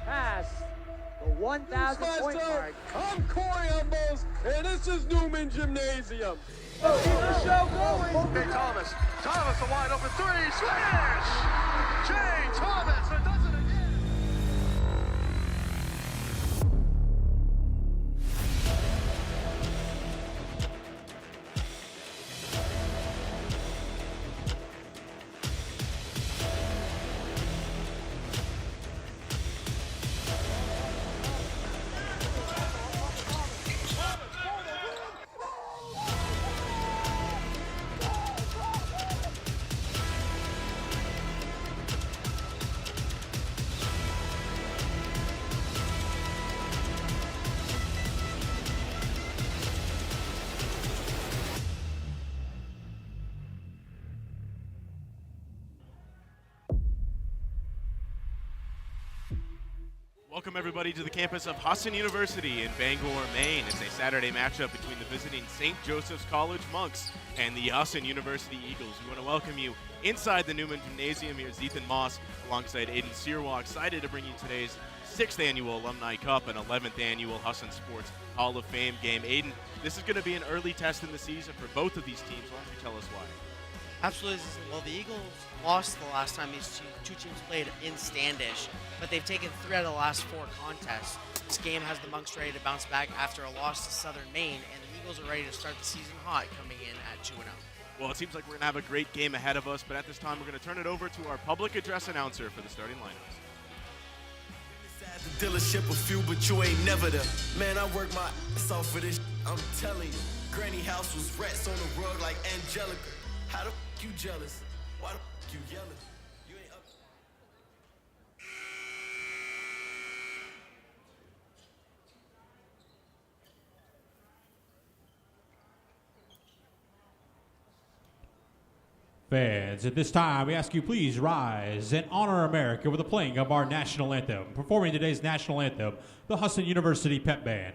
past the 1,000 point mark. I'm Corey Ambos, and this is Newman Gymnasium. Keep the show going. Jay Thomas. Thomas, a wide open three. Smash! Jay Thomas, it does it again. Welcome everybody to the campus of Husson University in Bangor, Maine. It's a Saturday matchup between the visiting St. Joseph's College Monks and the Husson University Eagles. We want to welcome you inside the Newman Gymnasium. Here's Ethan Moss alongside Aiden Searwa, excited to bring you today's 6th annual Alumni Cup and 11th annual Husson Sports Hall of Fame game. Aiden, this is going to be an early test in the season for both of these teams. Why don't you tell us why? Absolutely. Well, the Eagles lost the last time these two teams played in Standish, but they've taken 3 out of the last 4 contests. This game has the Monks ready to bounce back after a loss to Southern Maine, and the Eagles are ready to start the season hot, coming in at 2-0. Well, it seems like we're going to have a great game ahead of us, but at this time we're going to turn it over to our public address announcer for the starting lineups. The dealership a few, but you ain't never there. Man, I work my ass off for this. I'm telling you, Granny house was rats on the rug like Angelica. How the you jealous? Why the you yelling? You ain't up. Fans, at this time, we ask you please rise and honor America with the playing of our national anthem. Performing today's national anthem, the Husson University Pep Band.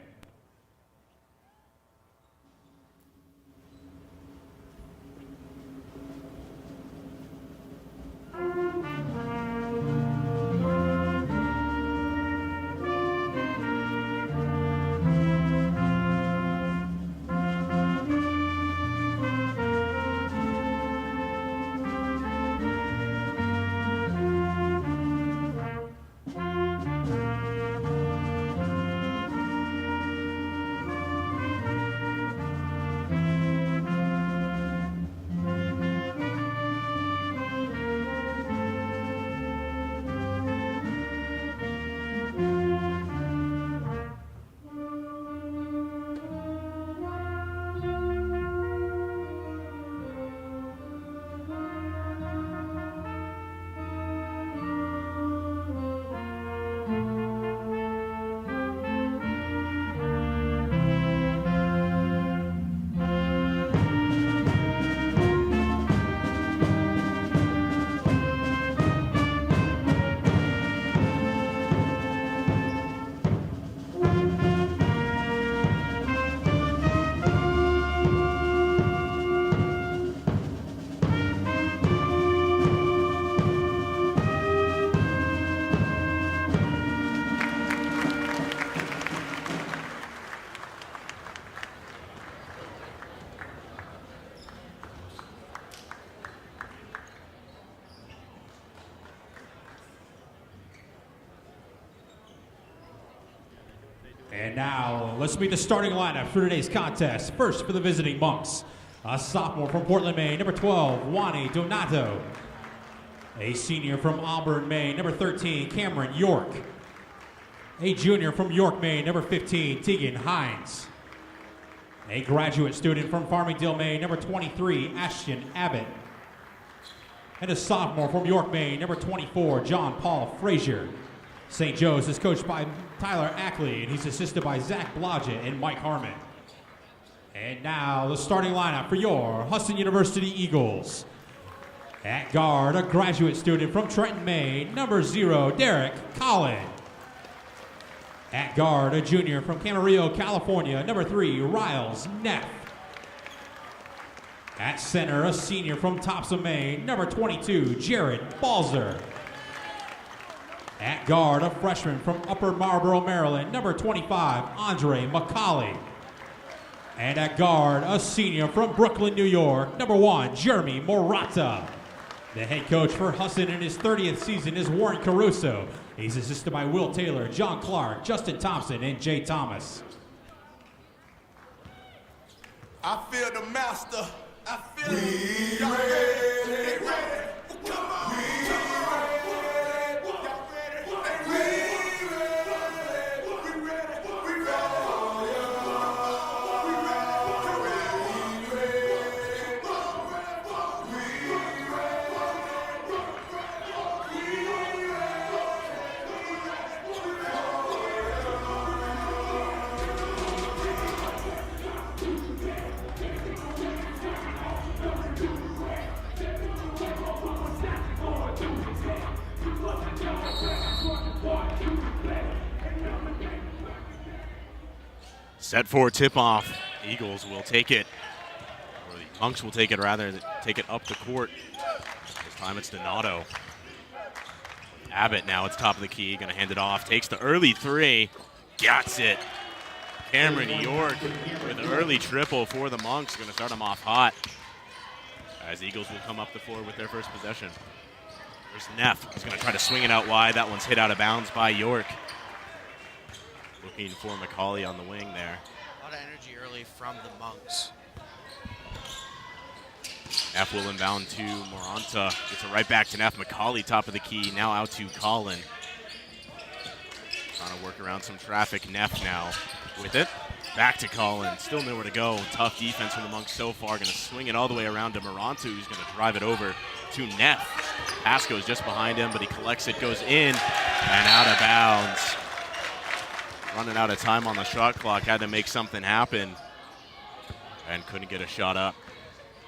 And now, let's meet the starting lineup for today's contest. First, for the visiting Monks, a sophomore from Portland, Maine, number 12, Wani Donato. A senior from Auburn, Maine, number 13, Cameron York. A junior from York, Maine, number 15, Tegan Hines. A graduate student from Farmingdale, Maine, number 23, Ashton Abbott. And a sophomore from York, Maine, number 24, John Paul Frazier. St. Joe's is coached by Tyler Ackley, and he's assisted by Zach Blodgett and Mike Harmon. And now, the starting lineup for your Husson University Eagles. At guard, a graduate student from Trenton, Maine, number 0, Derek Collin. At guard, a junior from Camarillo, California, number 3, Riles Neff. At center, a senior from Topsom, Maine, number 22, Jared Balzer. At guard, a freshman from Upper Marlboro, Maryland, number 25, Andre McCauley. And at guard, a senior from Brooklyn, New York, number 1, Jeremy Morata. The head coach for Husson in his 30th season is Warren Caruso. He's assisted by Will Taylor, John Clark, Justin Thompson, and Jay Thomas. I feel the master. I feel it. Y'all ready? Ready? Come on. Set for tip-off. Eagles will take it, or the Monks will take it rather, take it up the court. This time it's Donato. Abbott now, it's top of the key, gonna hand it off, takes the early three, gets it. Cameron York with an early triple for the Monks, gonna start them off hot. As the Eagles will come up the floor with their first possession. There's Neff, he's gonna try to swing it out wide, that one's hit out of bounds by York. Looking for McCauley on the wing there. A lot of energy early from the Monks. Neff will inbound to Moranta. Gets it right back to Neff. McCauley top of the key. Now out to Colin. Trying to work around some traffic. Neff now with it. Back to Colin. Still nowhere to go. Tough defense from the Monks so far. Going to swing it all the way around to Moranta, who's going to drive it over to Neff. Pass goes just behind him, but he collects it, goes in, and out of bounds. Running out of time on the shot clock, had to make something happen, and couldn't get a shot up.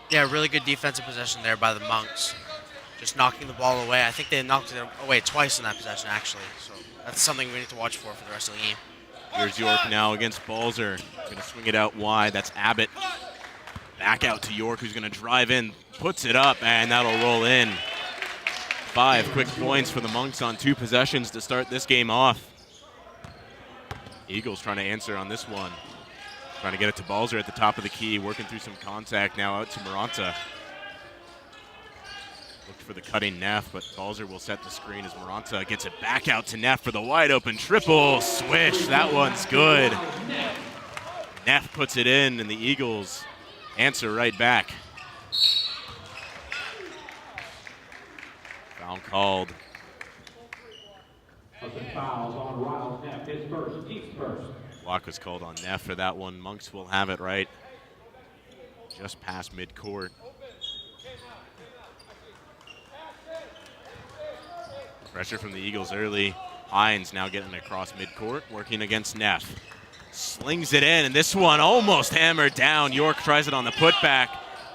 Yeah, really good defensive possession there by the Monks. Just knocking the ball away. I think they knocked it away twice in that possession, actually. So that's something we need to watch for the rest of the game. Here's York now against Balzer. Going to swing it out wide. That's Abbott. Back out to York, who's going to drive in, puts it up, and that'll roll in. 5 quick points for the Monks on 2 possessions to start this game off. Eagles trying to answer on this one. Trying to get it to Balzer at the top of the key, working through some contact now out to Moranta. Looked for the cutting Neff, but Balzer will set the screen as Moranta gets it back out to Neff for the wide open triple. Swish, that one's good. Neff puts it in, and the Eagles answer right back. Foul called. Fouls on Riles Neff, his first, team's first. Block was called on Neff for that one. Monks will have it right just past midcourt. Pressure from the Eagles early. Hines now getting across midcourt, working against Neff. Slings it in, and this one almost hammered down. York tries it on the putback.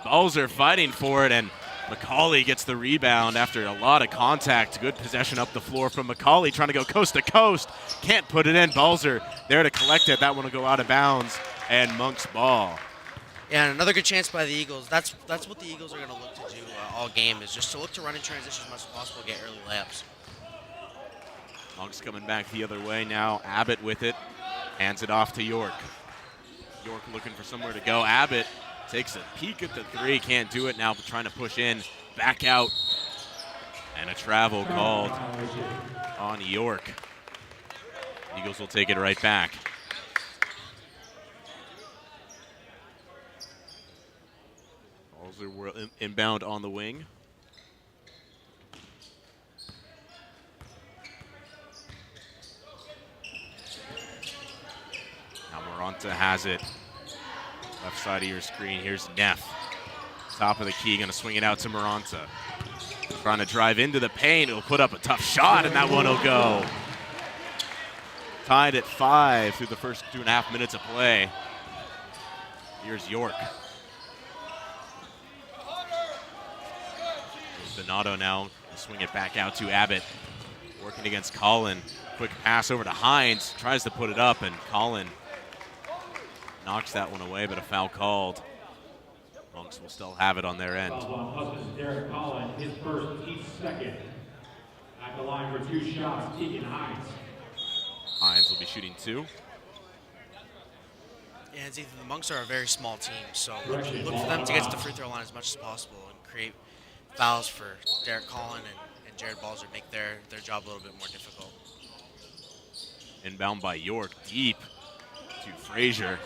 Balzer fighting for it, and McCauley gets the rebound after a lot of contact. Good possession up the floor from McCauley, trying to go coast to coast. Can't put it in. Balzer there to collect it. That one will go out of bounds, and Monks ball. Yeah, and another good chance by the Eagles. That's what the Eagles are going to look to do all game, is just to look to run in transition as much as possible, get early layups. Monks coming back the other way now. Abbott with it. Hands it off to York. York looking for somewhere to go. Abbott takes a peek at the three. Can't do it now, but trying to push in. Back out. And a travel called on York. Eagles will take it right back. Balzer will inbound on the wing. Now Moranta has it. Left side of your screen. Here's Neff. Top of the key, going to swing it out to Moranta. Trying to drive into the paint. He'll put up a tough shot, and that one will go. Tied at 5 through the first 2.5 minutes of play. Here's York. Here's Donato now. He'll swing it back out to Abbott. Working against Colin. Quick pass over to Hines. Tries to put it up, and Colin knocks that one away, but a foul called. Monks will still have it on their end. Husson's Derek Collin, his first, each second. At At the line for 2 shots, Keegan Hines. Hines will be shooting 2. Yeah, it's either the Monks are a very small team, so look for them to get to the free throw line as much as possible and create fouls for Derek Collin and Jared Balzer, make their job a little bit more difficult. Inbound by York, deep to Frazier.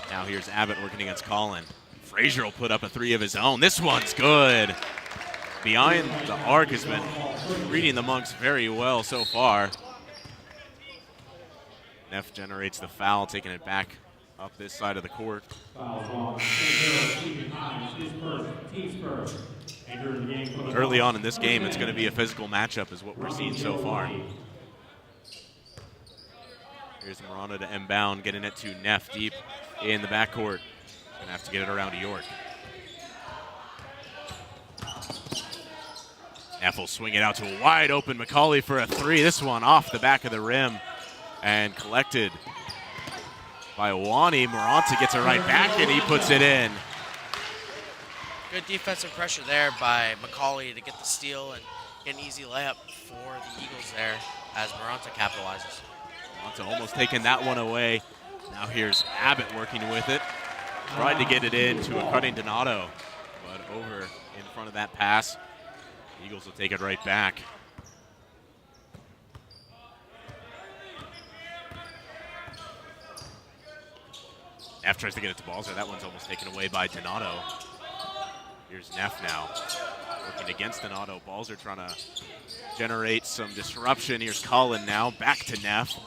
Now here's Abbott working against Collin. Frazier will put up a 3 of his own. This one's good. Behind the arc has been reading the Monks very well so far. Neff generates the foul, taking it back up this side of the court. Early on in this game, it's going to be a physical matchup is what we're seeing so far. Here's Marana to inbound, getting it to Neff deep in the backcourt. Going to have to get it around to York. Neff will swing it out to a wide open McCauley for a 3. This one off the back of the rim and collected by Wani. Maranta gets it right back and he puts it in. Good defensive pressure there by McCauley to get the steal and get an easy layup for the Eagles there as Maranta capitalizes. Maranta almost taking that one away. Now here's Abbott working with it. Tried to get it in to a cutting Donato, but over in front of that pass. The Eagles will take it right back. Neff tries to get it to Balzer. That one's almost taken away by Donato. Here's Neff now, working against Donato. Balzer trying to generate some disruption. Here's Collin now, back to Neff.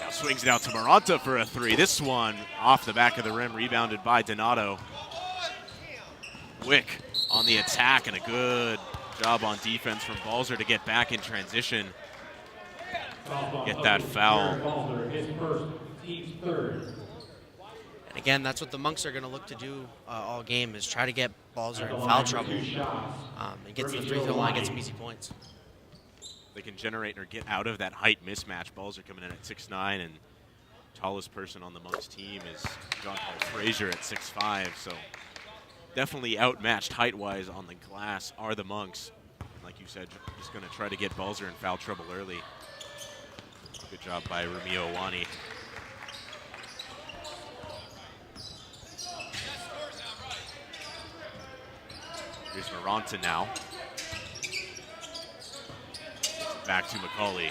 Now swings it out to Maranta for a 3. This one off the back of the rim, rebounded by Donato. Wick on the attack, and a good job on defense from Balzer to get back in transition. Get that foul. And again, that's what the Monks are going to look to do all game, is try to get Balzer in foul trouble and get to the free throw line, get some easy points. They can generate or get out of that height mismatch. Balzer coming in at 6'9", and tallest person on the Monks team is John Paul Frazier at 6'5", so definitely outmatched height-wise on the glass are the Monks. Like you said, just going to try to get Balzer in foul trouble early. Good job by Romeo Wani. Here's Maranta now. Back to McCauley.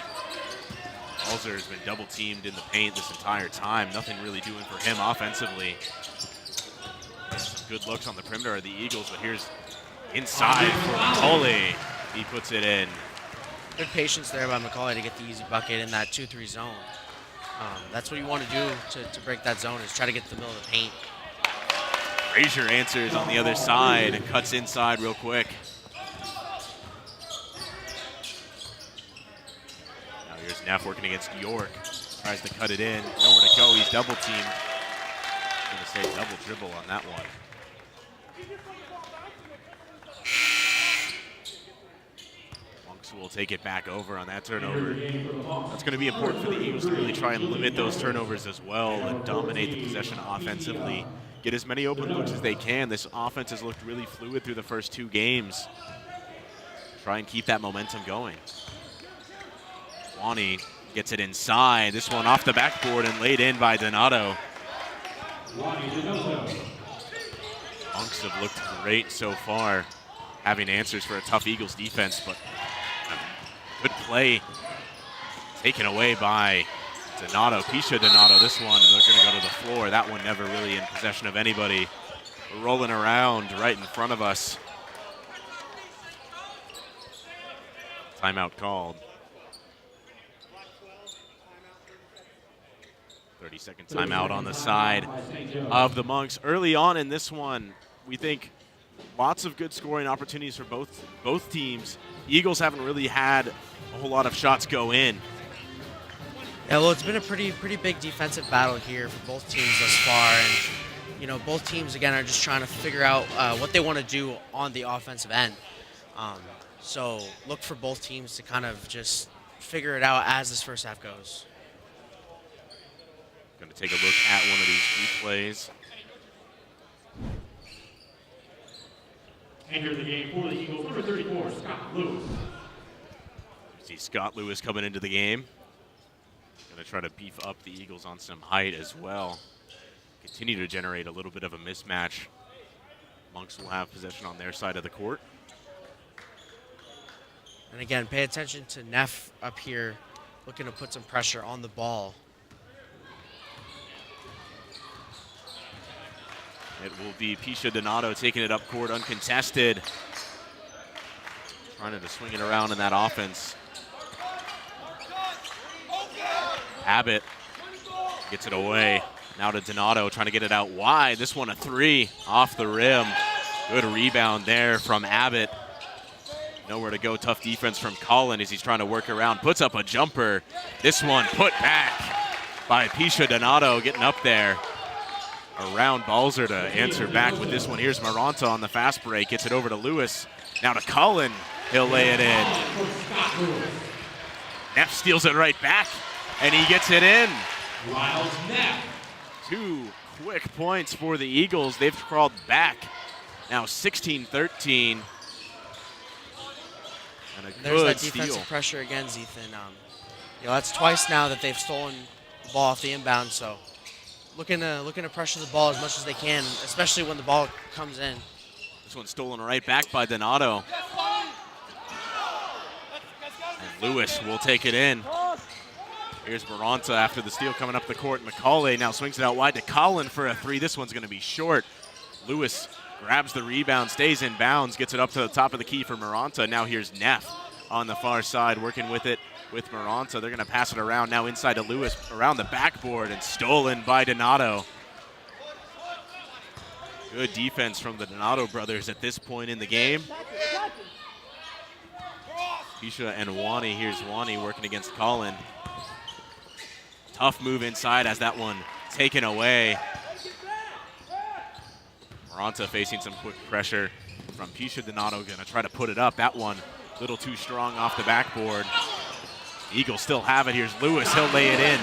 Balzer has been double teamed in the paint this entire time. Nothing really doing for him offensively. Some good looks on the perimeter of the Eagles, but here's inside for McCauley. He puts it in. Good patience there by McCauley to get the easy bucket in that 2-3 zone. That's what you want to do to break that zone, is try to get to the middle of the paint. Frazier answers on the other side and cuts inside real quick. Now here's Neff working against York. Tries to cut it in. Nowhere to go. He's double teamed. Going to say double dribble on that one. Monks will take it back over on that turnover. That's going to be important for the Eagles to really try and limit those turnovers as well and dominate the possession offensively. Get as many open looks as they can. This offense has looked really fluid through the first 2 games. Try and keep that momentum going. Wani gets it inside. This one off the backboard and laid in by Donato. Monks have looked great so far, having answers for a tough Eagles defense, but good play taken away by Donato, Pisha Donato, this one, and they're going to go to the floor. That one never really in possession of anybody. We're rolling around right in front of us. Timeout called. 30-second timeout on the side of the Monks. Early on in this one, we think lots of good scoring opportunities for both teams. The Eagles haven't really had a whole lot of shots go in. Yeah, well, it's been a pretty big defensive battle here for both teams thus far, and you know, both teams again are just trying to figure out what they want to do on the offensive end. So look for both teams to kind of just figure it out as this first half goes. Going to take a look at one of these replays. Enter the game for the Eagles, number 34, Scott Lewis. Scott Lewis coming into the game. Going to try to beef up the Eagles on some height as well. Continue to generate a little bit of a mismatch. Monks will have possession on their side of the court. And again, pay attention to Neff up here, looking to put some pressure on the ball. It will be Pisha Donato taking it up court uncontested. Trying to swing it around in that offense. Abbott gets it away. Now to Donato, trying to get it out wide. This one a three off the rim. Good rebound there from Abbott. Nowhere to go. Tough defense from Colin as he's trying to work around. Puts up a jumper. This one put back by Pisha Donato, getting up there. Around Balzer to answer back with this one. Here's Maranta on the fast break. Gets it over to Lewis. Now to Colin. He'll lay it in. Neff steals it right back, and he gets it in. Miles Neff. 2 quick points for the Eagles. They've crawled back. Now 16-13. And a There's good that steal. defensive pressure again, Zethan. That's twice now that they've stolen the ball off the inbound, so looking to pressure the ball as much as they can, especially when the ball comes in. This one's stolen right back by Donato. And Lewis will take it in. Here's Maranta after the steal coming up the court. McCauley now swings it out wide to Colin for a three. This one's going to be short. Lewis grabs the rebound, stays in bounds, gets it up to the top of the key for Maranta. Now here's Neff on the far side working with it with Maranta. They're going to pass it around now inside to Lewis around the backboard and stolen by Donato. Good defense from the Donato brothers at this point in the game. Pisha and Wani. Here's Wani working against Colin. Tough move inside as that one taken away. Maranta facing some quick pressure from Pisha Donato. Going to try to put it up. That one a little too strong off the backboard. Eagles still have it. Here's Lewis. He'll lay it in.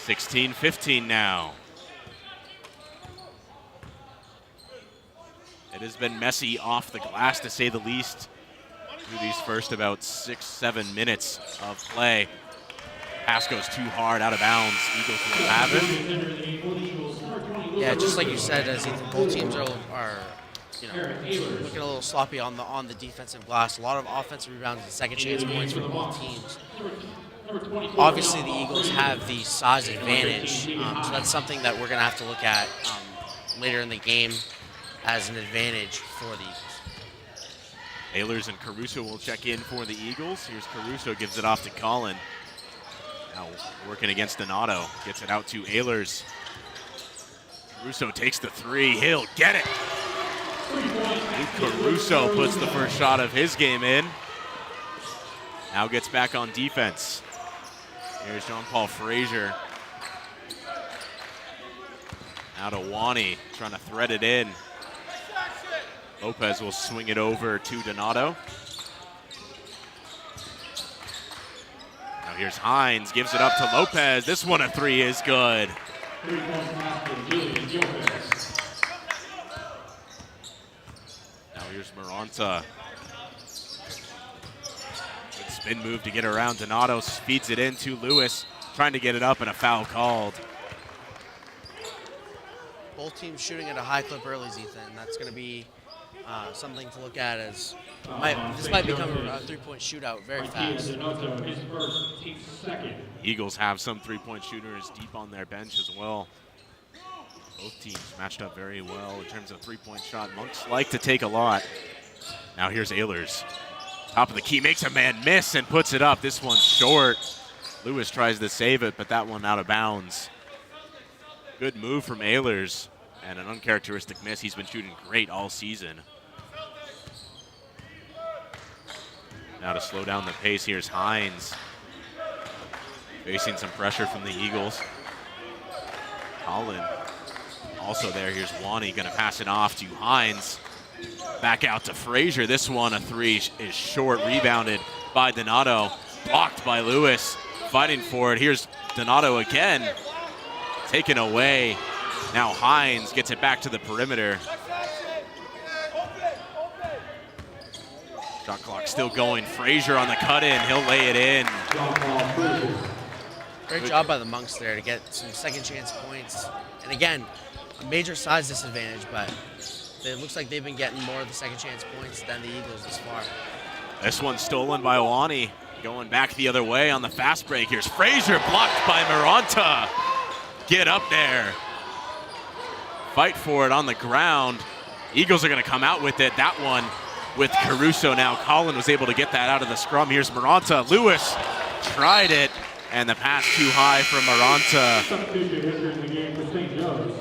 16-15 now. It has been messy off the glass, to say the least, through these first about 6-7 minutes of play. Pass goes too hard, out of bounds. Eagles will have it. Yeah, just like you said, Ethan, both teams are looking a little sloppy on the defensive glass. A lot of offensive rebounds and second chance points for both teams. Obviously, the Eagles have the size advantage, so that's something that we're going to have to look at later in the game as an advantage for the Eagles. Ehlers and Caruso will check in for the Eagles. Here's Caruso, gives it off to Colin. Now working against Donato, gets it out to Ehlers. Caruso takes the three, he'll get it. Luke Caruso puts the first shot of his game in. Now gets back on defense. Here's Jean-Paul Frazier. Now to Wani, trying to thread it in. Lopez will swing it over to Donato. Now here's Hines, gives it up to Lopez. This one a three is good. Now here's Maranta. Good spin move to get around Donato, feeds it in to Lewis, trying to get it up and a foul called. Both teams shooting at a high clip early, Ethan. That's going to be something to look at as this might become a three-point shootout very fast. Eagles have some three-point shooters deep on their bench as well. Both teams matched up very well in terms of three-point shot. Monks like to take a lot. Now here's Ehlers. Top of the key, makes a man miss and puts it up. This one's short. Lewis tries to save it, but that one out of bounds. Good move from Ehlers and an uncharacteristic miss. He's been shooting great all season. Now to slow down the pace, here's Hines. Facing some pressure from the Eagles. Colin also there. Here's Wani, gonna pass it off to Hines. Back out to Frazier. This one, a three, is short, rebounded by Donato. Blocked by Lewis, fighting for it. Here's Donato again. Taken away. Now Hines gets it back to the perimeter. Shot clock still going. Frazier on the cut-in. He'll lay it in. Great job by the Monks there to get some second chance points. And again, a major size disadvantage, but it looks like they've been getting more of the second chance points than the Eagles this far. This one's stolen by Owani. Going back the other way on the fast break. Here's Frazier, blocked by Maranta. Get up there. Fight for it on the ground. Eagles are going to come out with it. That one with Caruso now. Colin was able to get that out of the scrum. Here's Maranta. Lewis tried it, and the pass too high from Maranta.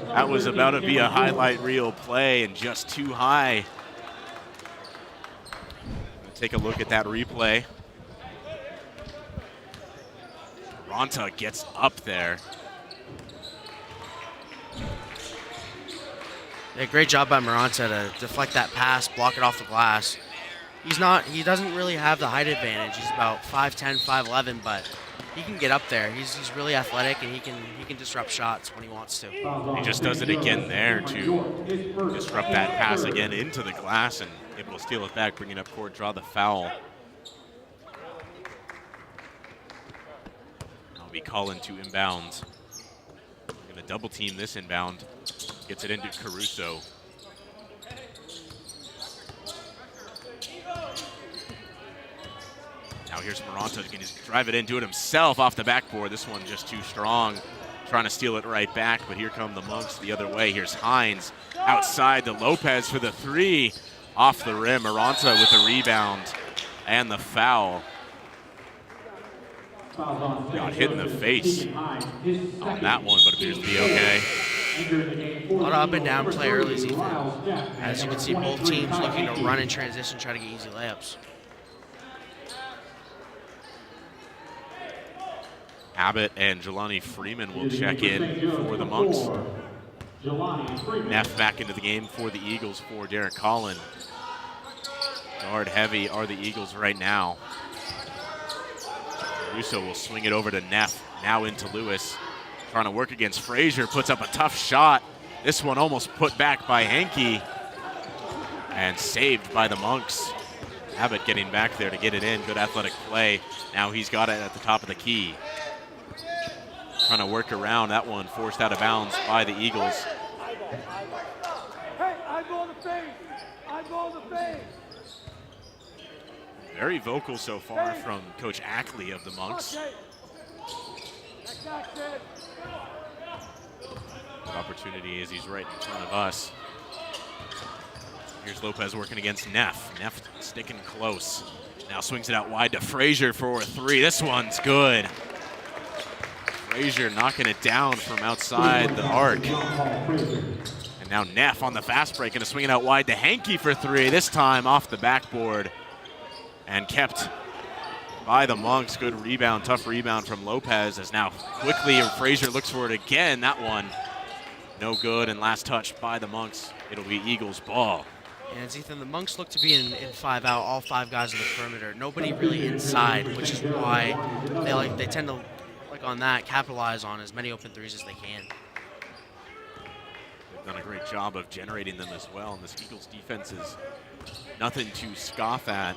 That was about to be a highlight reel play and just too high. Take a look at that replay. Maranta gets up there. Yeah, great job by Maranta to deflect that pass, block it off the glass. He doesn't really have the height advantage. He's about 5'10", 5'11", but he can get up there. He's really athletic, and he can disrupt shots when he wants to. He just does it again there to disrupt that pass again into the glass and able to steal it back, bringing up court, draw the foul. I'll be calling to inbound. We're going to double team this inbound. Gets it into Caruso. Now here's Maranta, he can just drive it in, do it himself off the backboard. This one just too strong, trying to steal it right back, but here come the Monks the other way. Here's Hines outside to Lopez for the three, off the rim. Maranta with the rebound and the foul. Got hit in the face on that one, but appears to be okay. A lot of up and down play early, Ethan. As you can see, both teams looking to run in transition, try to get easy layups. Abbott and Jelani Freeman will check in for the Monks. Neff back into the game for the Eagles for Derek Collin. Guard heavy are the Eagles right now. Russo will swing it over to Neff, now into Lewis. Trying to work against Frazier, puts up a tough shot. This one almost put back by Henke and saved by the Monks. Abbott getting back there to get it in, good athletic play. Now he's got it at the top of the key. Trying to work around that one, forced out of bounds by the Eagles. Hey, I go to face. I go to face. Very vocal so far from Coach Ackley of the Monks. Good opportunity as he's right in front of us. Here's Lopez working against Neff. Neff sticking close. Now swings it out wide to Frazier for a three. This one's good. Frazier knocking it down from outside the arc. And now Neff on the fast break, and swing it out wide to Henke for three. This time off the backboard and kept by the Monks. Good rebound, tough rebound from Lopez, as now quickly Frazier looks for it again. That one no good, and last touch by the Monks. It'll be Eagles ball. And Ethan, the Monks look to be in 5 out, all 5 guys on the perimeter. Nobody really inside, which is why they tend to, on that, capitalize on as many open threes as they can. They've done a great job of generating them as well, and this Eagles defense is nothing to scoff at.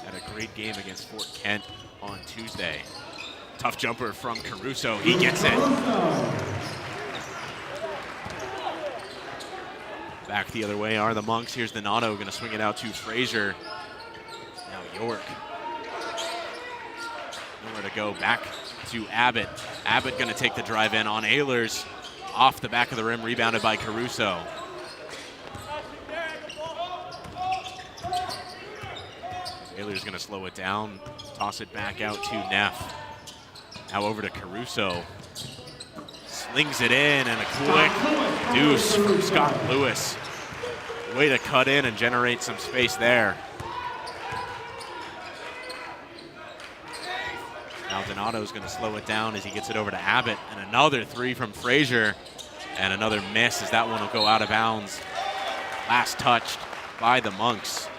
Had a great game against Fort Kent on Tuesday. Tough jumper from Caruso. He gets it. Back the other way are the Monks. Here's Donato going to swing it out to Frazier. Now York. Nowhere to go. Back to Abbott. Abbott going to take the drive in on Ehlers. Off the back of the rim, rebounded by Caruso. Ehlers going to slow it down, toss it back out to Neff. Now over to Caruso. Slings it in, and a quick deuce from Scott Lewis. Way to cut in and generate some space there. Now Donato's going to slow it down as he gets it over to Abbott, and another three from Frazier, and another miss as that one will go out of bounds. Last touched by the Monks.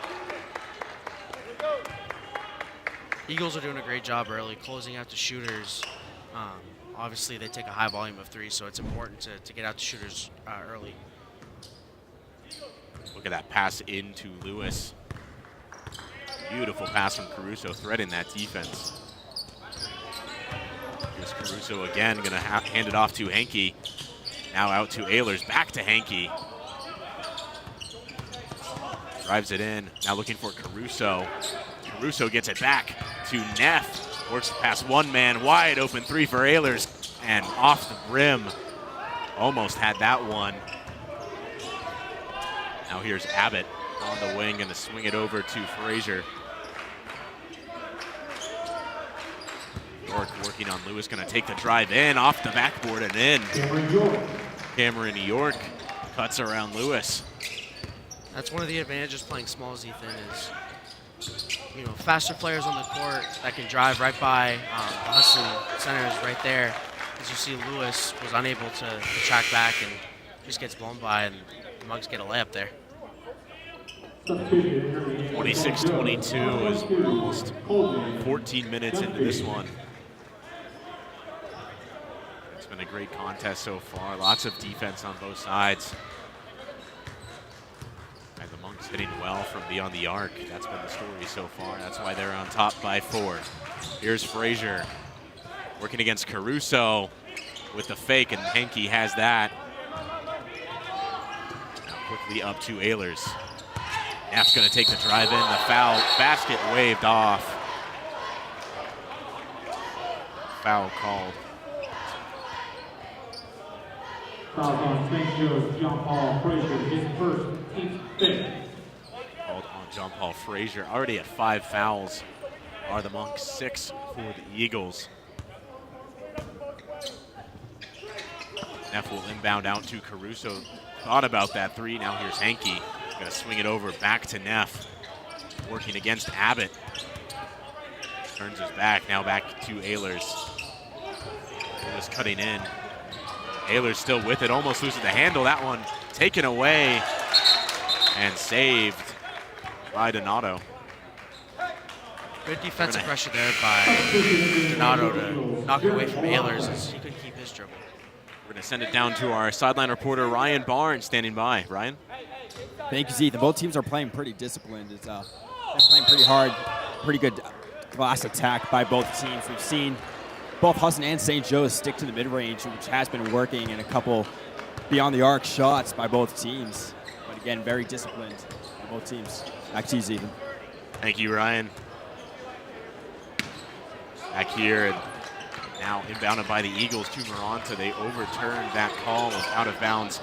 Eagles are doing a great job early, closing out the shooters. Obviously, they take a high volume of threes, so it's important to get out the shooters early. Look at that pass into Lewis. Beautiful pass from Caruso, threading that defense. Here's Caruso again, gonna hand it off to Henke. Now out to Ehlers, back to Henke. Drives it in, now looking for Caruso. Caruso gets it back to Neff. Works past one man, wide open three for Ehlers, and off the rim. Almost had that one. Now here's Abbott on the wing, gonna swing it over to Frazier. York working on Lewis, gonna take the drive in, off the backboard and in. Cameron York cuts around Lewis. That's one of the advantages playing small, Ethan, is faster players on the court that can drive right by. The Husson center is right there. As you see, Lewis was unable to track back and just gets blown by, and the Monks get a layup there. 26-22 is almost 14 minutes into this one. It's been a great contest so far. Lots of defense on both sides. And the Monks hitting well from beyond the arc. That's been the story so far. That's why they're on top by 4. Here's Frazier working against Caruso with the fake, and Henke has that. Now quickly up to Ehlers. Neff's gonna take the drive in, the foul, basket waved off. Foul called. Foul on St. Joe's John Paul Frazier, his first, team's 5th. Called on John Paul Frazier. Already at 5 fouls are the Monks, 6 for the Eagles. Neff will inbound out to Caruso. Thought about that 3, now here's Henke. Gonna swing it over back to Neff. Working against Abbott. Turns his back, now back to Ehlers. Ehlers cutting in. Ehlers still with it, almost loses the handle. That one taken away and saved by Donato. Good defensive pressure there by Donato to knock it away from Ehlers as he couldn't keep his dribble. We're gonna send it down to our sideline reporter, Ryan Barnes, standing by. Ryan? Thank you, Ethan. Both teams are playing pretty disciplined. They're playing pretty hard, pretty good glass attack by both teams. We've seen both Husson and St. Joe's stick to the mid-range, which has been working, and a couple beyond the arc shots by both teams. But again, very disciplined by both teams. Back to you, Ethan. Thank you, Ryan. Back here, now inbounded by the Eagles to Maranta. They overturned that call of out of bounds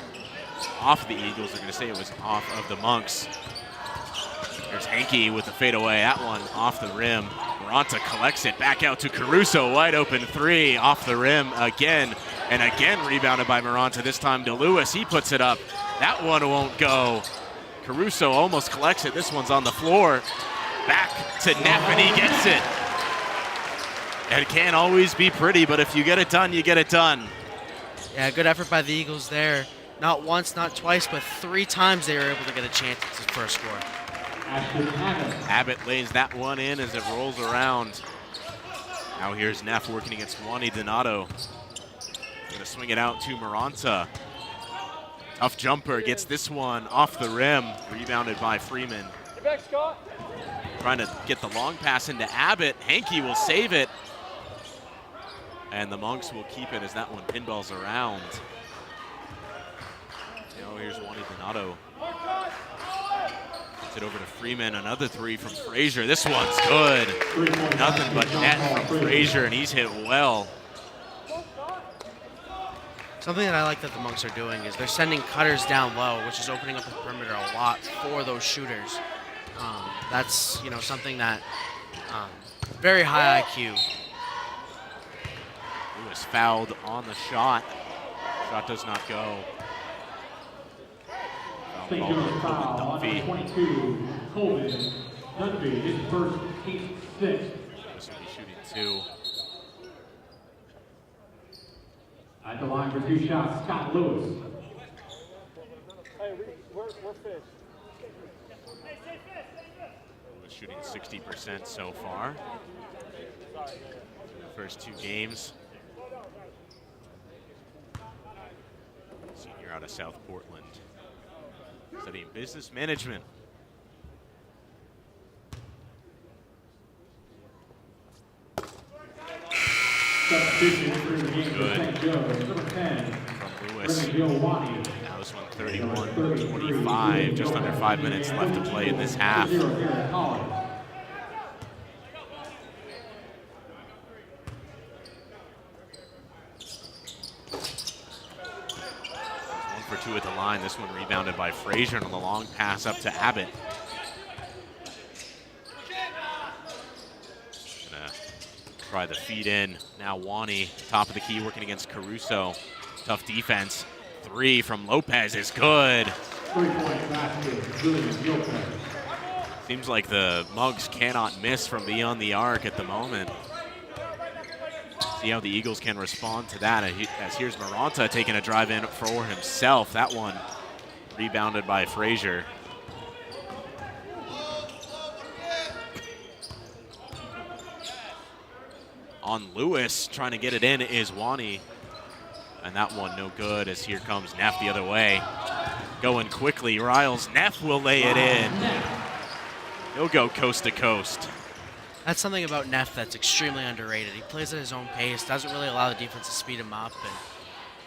off the Eagles. They're going to say it was off of the Monks. There's Henke with the fadeaway. That one off the rim. Maranta collects it back out to Caruso. Wide open 3 off the rim again. And again rebounded by Maranta. This time to Lewis. He puts it up. That one won't go. Caruso almost collects it. This one's on the floor. Back to Neff, and he gets it. It can't always be pretty, but if you get it done, you get it done. Yeah, good effort by the Eagles there. Not once, not twice, but 3 times they were able to get a chance for a score. Abbott lays that one in as it rolls around. Now here's Neff working against Juani Donato. Gonna swing it out to Maranta. Tough jumper, gets this one off the rim. Rebounded by Freeman. Trying to get the long pass into Abbott. Henke will save it. And the Monks will keep it as that one pinballs around. Now here's Juani Donato. Gets it over to Freeman. Another 3 from Frazier. This one's good. Nothing but net from Frazier, and he's hit well. Something that I like that the Monks are doing is they're sending cutters down low, which is opening up the perimeter a lot for those shooters. That's something that very high IQ. Lewis fouled on the shot. Shot does not go. St. Joe's foul on 22, Colvin Dunphy, his first, team's 6th. This will be shooting 2. At the line for 2 shots, Scott Lewis. Hey, we're finished. Lewis shooting 60% so far. The first 2 games. Senior out of South Portland. Studying business management. Good. From Lewis. Now this one 31-25, just under 5 minutes left to play in this half. For two at the line. This one rebounded by Frazier on the long pass up to Abbott. Gonna try the feed in. Now Wani, top of the key, working against Caruso. Tough defense. Three from Lopez is good. Seems like the Mugs cannot miss from beyond the arc at the moment. See how the Eagles can respond to that, as here's Maranta taking a drive in for himself. That one rebounded by Frazier. On Lewis, trying to get it in is Wani. And that one no good, as here comes Neff the other way. Going quickly, Riles. Neff will lay it in. He'll go coast to coast. That's something about Neff that's extremely underrated. He plays at his own pace, doesn't really allow the defense to speed him up, and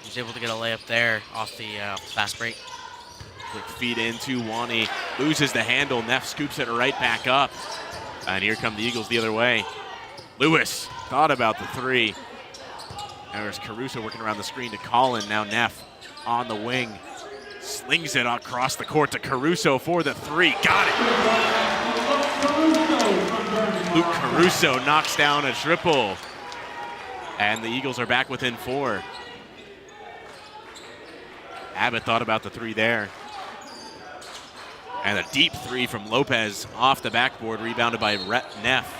he's able to get a layup there off the fast break. Quick feed into Wani, loses the handle. Neff scoops it right back up. And here come the Eagles the other way. Lewis thought about the three. There's Caruso working around the screen to Colin. Now Neff on the wing. Slings it across the court to Caruso for the three. Got it! Luke Caruso knocks down a triple. And the Eagles are back within 4. Abbott thought about the three there. And a deep three from Lopez off the backboard, rebounded by Neff.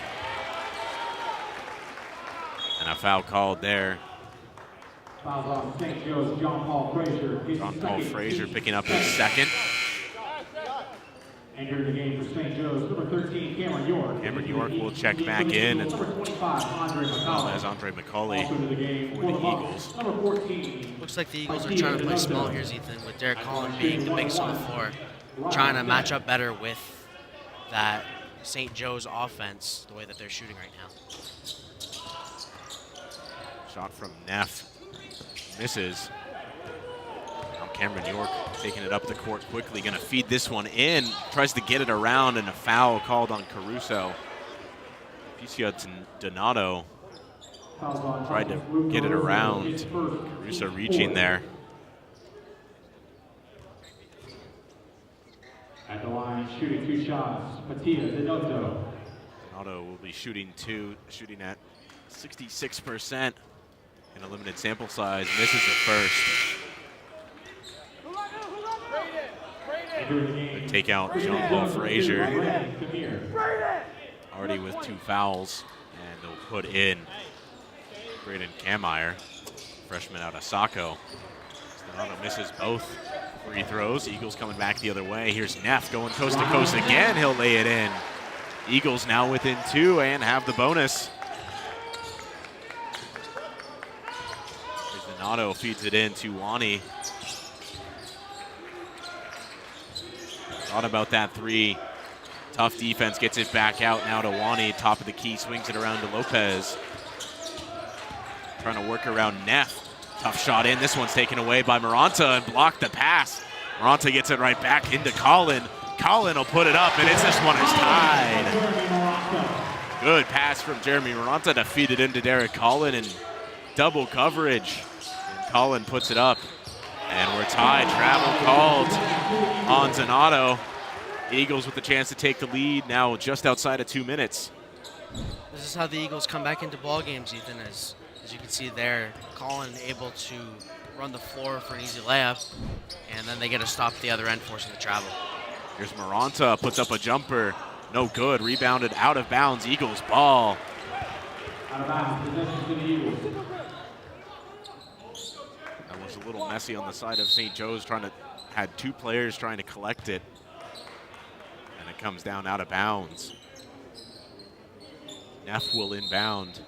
And a foul called there. John Paul Frazier picking up his second. Entering the game for St. Joe's, number 13, Cameron York. Cameron York will check back in. And number 25, Andre McCauley for the Eagles. Number 14. Looks like the Eagles are trying to play small here, Ethan, with Derek Collin being the biggest on the floor. Trying to match up better with that St. Joe's offense, the way that they're shooting right now. Shot from Neff. Misses. Now Cameron York taking it up the court quickly, gonna feed this one in, tries to get it around, and a foul called on Caruso. Picia Donato tried to get it around. Caruso reaching there. At the line, shooting 2 shots, Picia Donato. Donato will be shooting at 66%. In a limited sample size, misses it first. Good takeout, John Paul Frazier. Already with 2 fouls, and they'll put in Braden Kameyer, freshman out of Saco. Donato misses both free throws. Eagles coming back the other way. Here's Neff going coast to coast again. He'll lay it in. Eagles now within 2 and have the bonus. Donato feeds it in to Wani. Thought about that three. Tough defense, gets it back out now to Wani. Top of the key, swings it around to Lopez. Trying to work around Neff. Tough shot in. This one's taken away by Maranta and blocked the pass. Maranta gets it right back into Colin. Colin will put it up, and this one is tied. Good pass from Jeremy Maranta to feed it into Derek Colin, and double coverage. Colin puts it up, and we're tied. Travel called on Donato. Eagles with the chance to take the lead now just outside of 2 minutes. This is how the Eagles come back into ball games, Ethan, as you can see there. Colin able to run the floor for an easy layup, and then they get a stop at the other end, forcing the travel. Here's Maranta, puts up a jumper. No good, rebounded out of bounds. Eagles ball. Out of bounds, possession to the Eagles. That was a little messy on the side of St. Joe's, had 2 players trying to collect it. And it comes down out of bounds. Neff will inbound.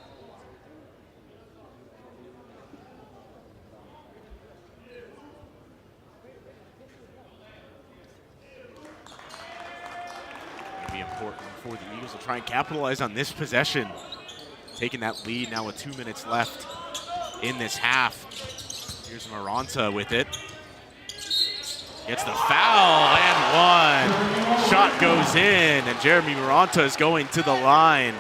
It'll be important for the Eagles to try and capitalize on this possession. Taking that lead now with 2 minutes left. in this half. Here's Maranta with it. Gets the foul and one. Shot goes in, and Jeremy Maranta is going to the line.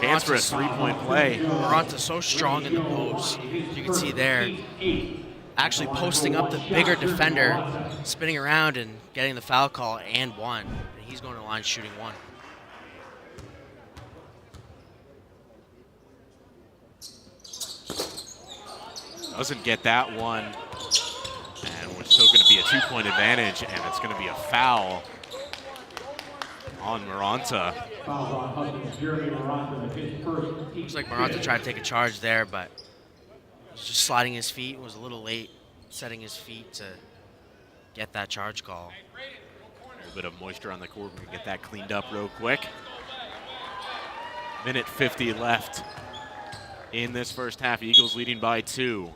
Chance for a three-point play. Maranta's so strong in the post. You can see there, actually posting up the bigger defender, spinning around and getting the foul call and one. And he's going to the line shooting one. Doesn't get that one. And we're still going to be a two-point advantage, and it's going to be a foul on Maranta. Looks like Maranta tried to take a charge there, but was just sliding his feet, was a little late setting his feet to get that charge call. A little bit of moisture on the court. We're going to get that cleaned up real quick. Minute 50 left in this first half. Eagles leading by 2.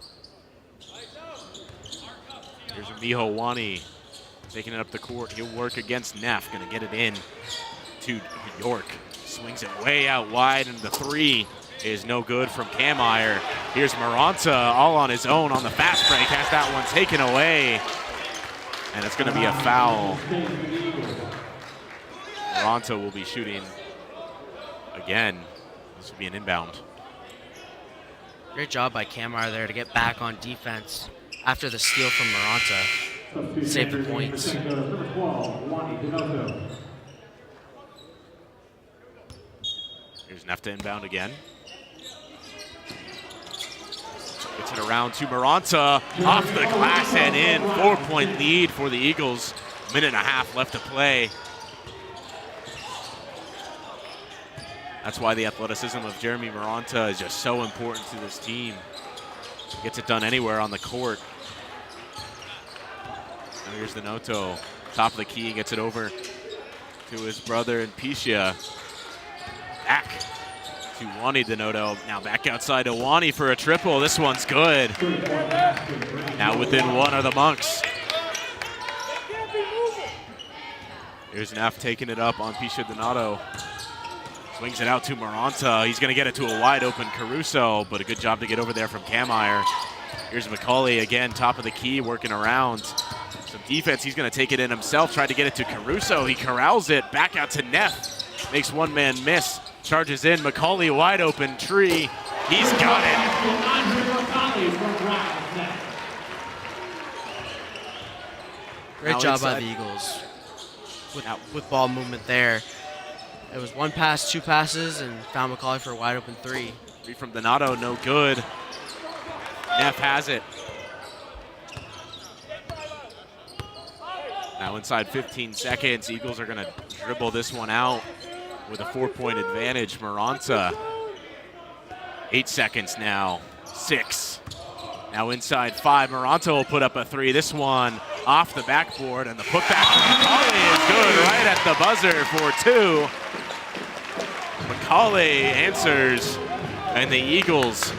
Here's Miho Wani taking it up the court. He'll work against Neff. Going to get it in to York. Swings it way out wide, and the three is no good from Kameyer. Here's Maranta all on his own on the fast break. Has that one taken away, and it's going to be a foul. Maranta will be shooting again. This will be an inbound. Great job by Kameyer there to get back on defense after the steal from Maranta. Save the points. Here's Neff to inbound again. Gets it around to Maranta. Off the glass and in. 4-point lead for the Eagles. Minute and a half left to play. That's why the athleticism of Jeremy Maranta is just so important to this team. He gets it done anywhere on the court. Now here's the Noto. Top of the key, gets it over to his brother in Pisha. Back to Wani Denoto. Now back outside to Wani for a triple. This one's good. Now within one are the Monks. Here's Neff taking it up on Pisha Donato. Swings it out to Maranta. He's going to get it to a wide open Caruso, but a good job to get over there from Kameyer. Here's McCauley again, top of the key, working around. Some defense, he's going to take it in himself, tried to get it to Caruso. He corrals it, back out to Neff. Makes one man miss, charges in. McCauley wide open, tree. He's got it. Great job by the Eagles with ball movement there. It was one pass, two passes, and found McCauley for a wide open three. Three from Donato, no good. Neff has it. Now inside 15 seconds, Eagles are going to dribble this one out with a 4-point advantage. Maranta, 8 seconds now, 6. Now inside 5, Maranta will put up a 3. This one off the backboard, and the putback from McCauley is good right at the buzzer for 2. McCauley answers, and the Eagles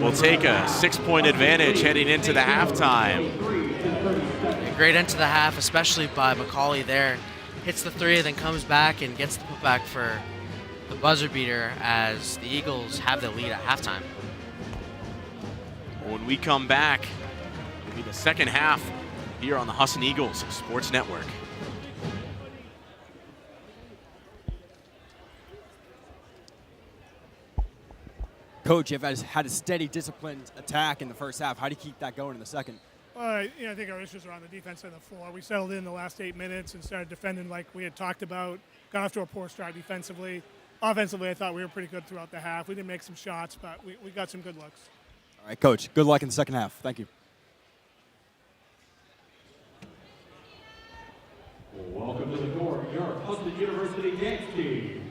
will take a 6-point advantage heading into the halftime. A great end to the half, especially by McCauley there. Hits the 3, then comes back and gets the putback for the buzzer beater as the Eagles have the lead at halftime. When we come back, it'll be the second half here on the Husson Eagles Sports Network. Coach, you've had a steady, disciplined attack in the first half. How do you keep that going in the second? I think our issues are on the defense end of the floor. We settled in the last 8 minutes and started defending like we had talked about. Got off to a poor start defensively. Offensively, I thought we were pretty good throughout the half. We didn't make some shots, but we got some good looks. All right, Coach, good luck in the second half. Thank you. Welcome to the court, your Husson University dance team.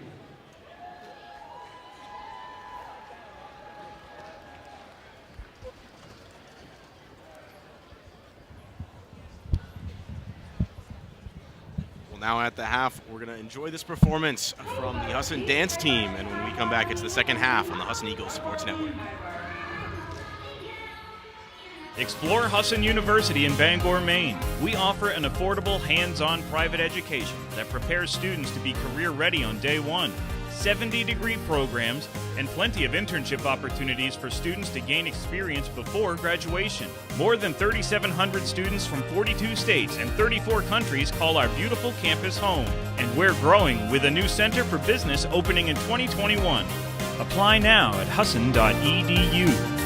Now at the half, we're going to enjoy this performance from the Husson dance team. And when we come back, it's the second half on the Husson Eagles Sports Network. Explore Husson University in Bangor, Maine. We offer an affordable, hands-on private education that prepares students to be career-ready on day one. 70-degree programs, and plenty of internship opportunities for students to gain experience before graduation. More than 3,700 students from 42 states and 34 countries call our beautiful campus home. And we're growing with a new Center for Business opening in 2021. Apply now at husson.edu.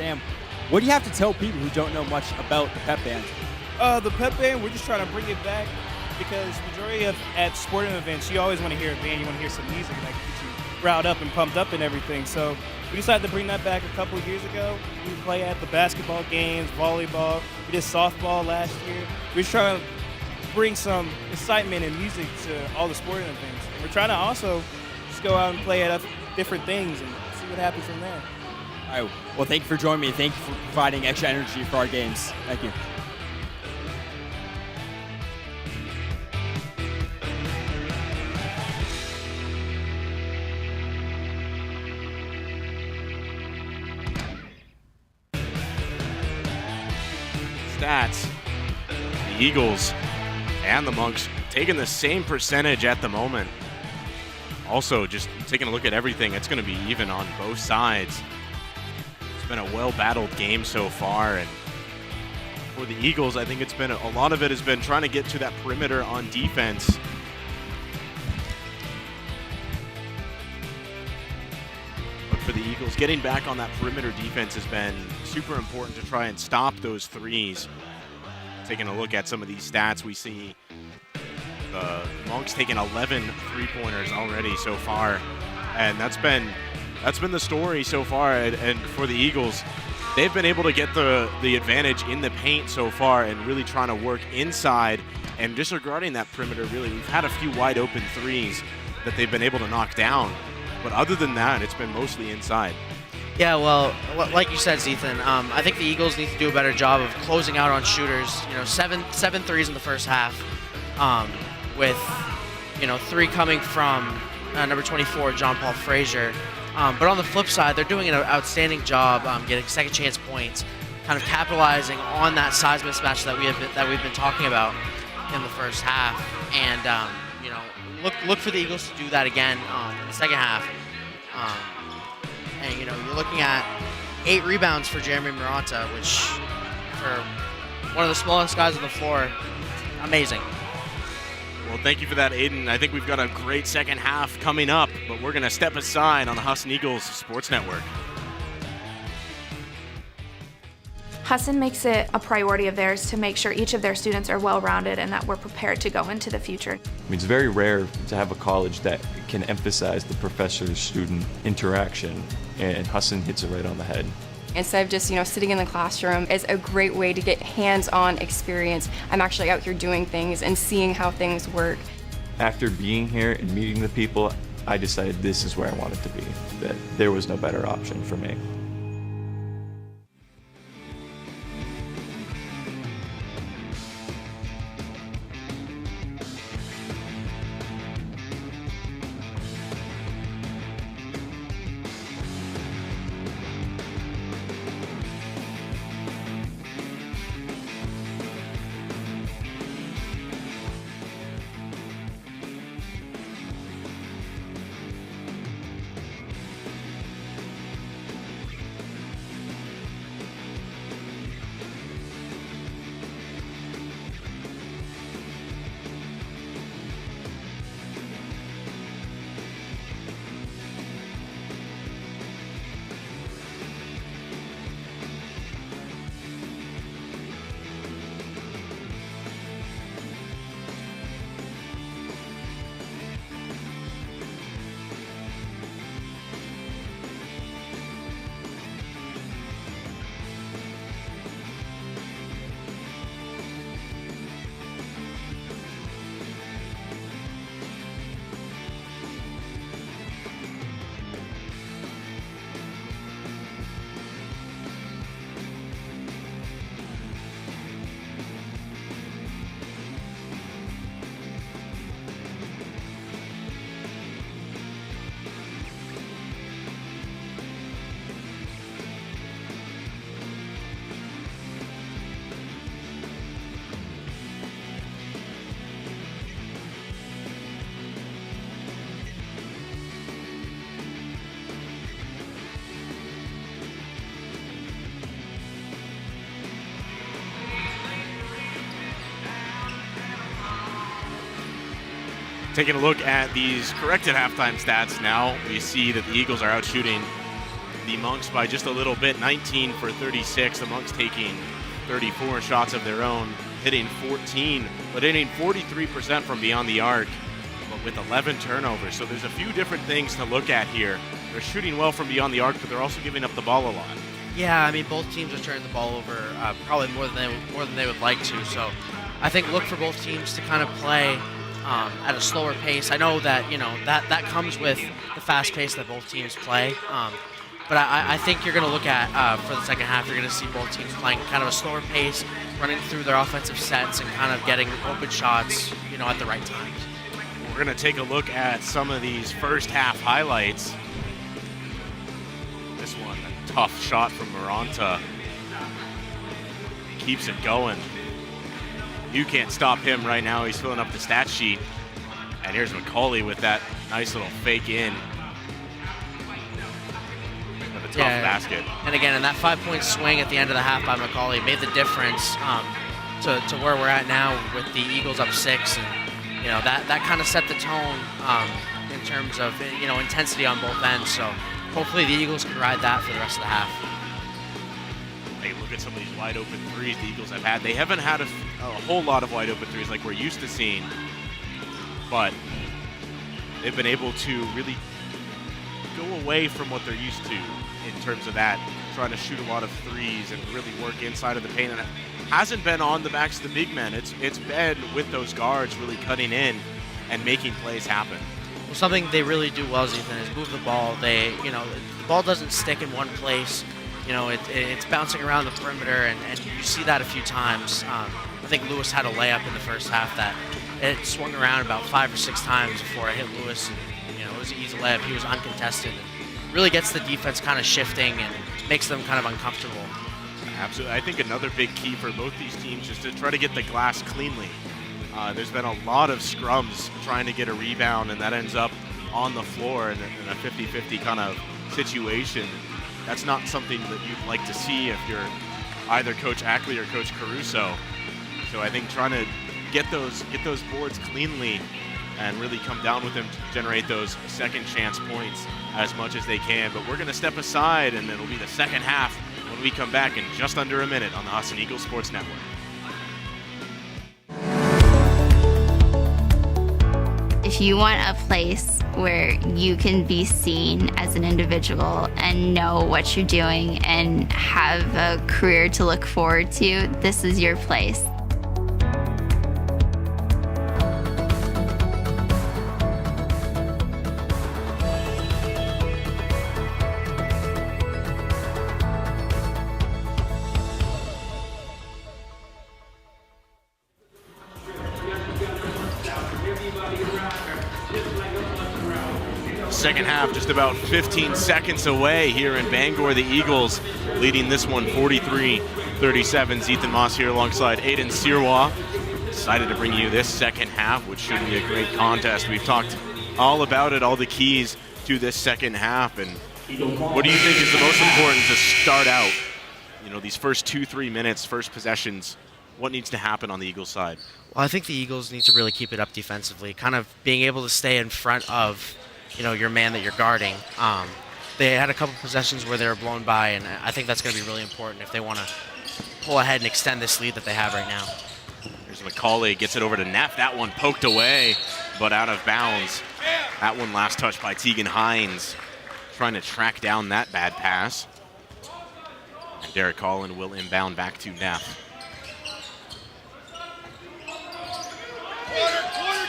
program. What do you have to tell people who don't know much about the pep band? The pep band, we're just trying to bring it back because majority of at sporting events, you always want to hear a band, you want to hear some music, like get you riled up and pumped up and everything. So we decided to bring that back a couple of years ago. We play at the basketball games, volleyball. We did softball last year. We're just trying to bring some excitement and music to all the sporting events. And we're trying to also just go out and play at different things and see what happens from there. All right. Well, thank you for joining me. Thank you for providing extra energy for our games. Thank you. Stats, the Eagles and the Monks taking the same percentage at the moment. Also, just taking a look at everything, it's going to be even on both sides. It's been a well-battled game so far, and for the Eagles, I think it's been a lot of it has been trying to get to that perimeter on defense. But for the Eagles, getting back on that perimeter defense has been super important to try and stop those threes. Taking a look at some of these stats, we see the Monks taking 11 three-pointers already so far, and that's been the story so far. And for the Eagles, they've been able to get the advantage in the paint so far and really trying to work inside and disregarding that perimeter. Really, we've had a few wide open threes that they've been able to knock down, but other than that, it's been mostly inside. Yeah, well, like you said, Ethan, I think the Eagles need to do a better job of closing out on shooters. You know, seven threes in the first half, with 3 coming from number 24, John Paul Frazier. But on the flip side, they're doing an outstanding job getting second chance points, kind of capitalizing on that size mismatch that we've been talking about in the first half. And look for the Eagles to do that again in the second half. And you're looking at 8 rebounds for Jeremy Maranta, which for one of the smallest guys on the floor, amazing. Well, thank you for that, Aiden. I think we've got a great second half coming up, but we're going to step aside on the Husson Eagles Sports Network. Husson makes it a priority of theirs to make sure each of their students are well-rounded and that we're prepared to go into the future. I mean, it's very rare to have a college that can emphasize the professor-student interaction, and Husson hits it right on the head. Instead of just, sitting in the classroom, it's a great way to get hands-on experience. I'm actually out here doing things and seeing how things work. After being here and meeting the people, I decided this is where I wanted to be, that there was no better option for me. Taking a look at these corrected halftime stats now, we see that the Eagles are out shooting the Monks by just a little bit, 19 for 36. The Monks taking 34 shots of their own, hitting 14, but hitting 43% from beyond the arc, but with 11 turnovers. So there's a few different things to look at here. They're shooting well from beyond the arc, but they're also giving up the ball a lot. Yeah, I mean, both teams are turning the ball over probably more than they would like to. So I think look for both teams to kind of play at a slower pace. I know that, that comes with the fast pace that both teams play. But I think you're going to look at, for the second half, you're going to see both teams playing kind of a slower pace, running through their offensive sets and kind of getting open shots, at the right times. We're going to take a look at some of these first half highlights. This one, a tough shot from Maranta. Keeps it going. You can't stop him right now. He's filling up the stat sheet. And here's McCauley with that nice little fake in. With a tough basket. And again, in that 5-point swing at the end of the half by McCauley made the difference to where we're at now with the Eagles up 6. And, that kind of set the tone in terms of, intensity on both ends. So hopefully the Eagles can ride that for the rest of the half. Hey, look at some of these wide open threes the Eagles have had. They haven't had a whole lot of wide open threes like we're used to seeing, but they've been able to really go away from what they're used to in terms of that, trying to shoot a lot of threes and really work inside of the paint. And it hasn't been on the backs of the big men. It's been with those guards really cutting in and making plays happen. Well, something they really do well, Ethan, is move the ball. The ball doesn't stick in one place. It's bouncing around the perimeter, and you see that a few times. I think Lewis had a layup in the first half that it swung around about 5 or 6 times before it hit Lewis. And, it was an easy layup. He was uncontested. And really gets the defense kind of shifting and makes them kind of uncomfortable. Absolutely. I think another big key for both these teams is to try to get the glass cleanly. There's been a lot of scrums trying to get a rebound, and that ends up on the floor in a 50-50 kind of situation. That's not something that you'd like to see if you're either Coach Ackley or Coach Caruso. So I think trying to get those boards cleanly and really come down with them to generate those second chance points as much as they can. But we're going to step aside, and it'll be the second half when we come back in just under a minute on the Husson Eagles Sports Network. If you want a place where you can be seen as an individual and know what you're doing and have a career to look forward to, this is your place. Second half just about 15 seconds away here in Bangor. The Eagles leading this one 43-37. Ethan Moss here alongside Aiden Sirwa. Excited to bring you this second half, which should be a great contest. We've talked all about it, all the keys to this second half. And what do you think is the most important to start out? These first 2-3 minutes, first possessions, what needs to happen on the Eagles side? Well, I think the Eagles need to really keep it up defensively, kind of being able to stay in front of your man that you're guarding. They had a couple possessions where they were blown by, and I think that's going to be really important if they want to pull ahead and extend this lead that they have right now. Here's McCauley, gets it over to Neff. That one poked away, but out of bounds. That one last touched by Tegan Hines, trying to track down that bad pass. And Derek Collin will inbound back to Neff.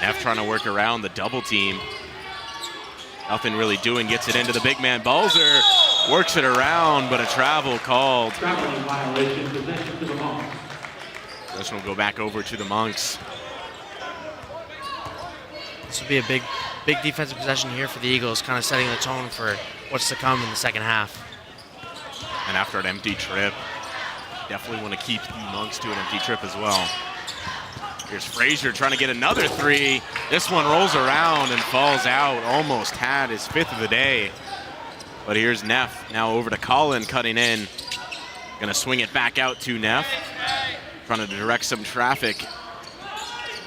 Neff trying to work around the double team. Nothing really doing, gets it into the big man. Balzer works it around, but a travel called. Traveling violation, possession to the Monks. This one will go back over to the Monks. This will be a big defensive possession here for the Eagles, kind of setting the tone for what's to come in the second half. And after an empty trip, definitely want to keep the Monks to an empty trip as well. Here's Frazier trying to get another three. This one rolls around and falls out. Almost had his 5th of the day. But here's Neff now over to Collin, cutting in. Gonna swing it back out to Neff. Trying to direct some traffic.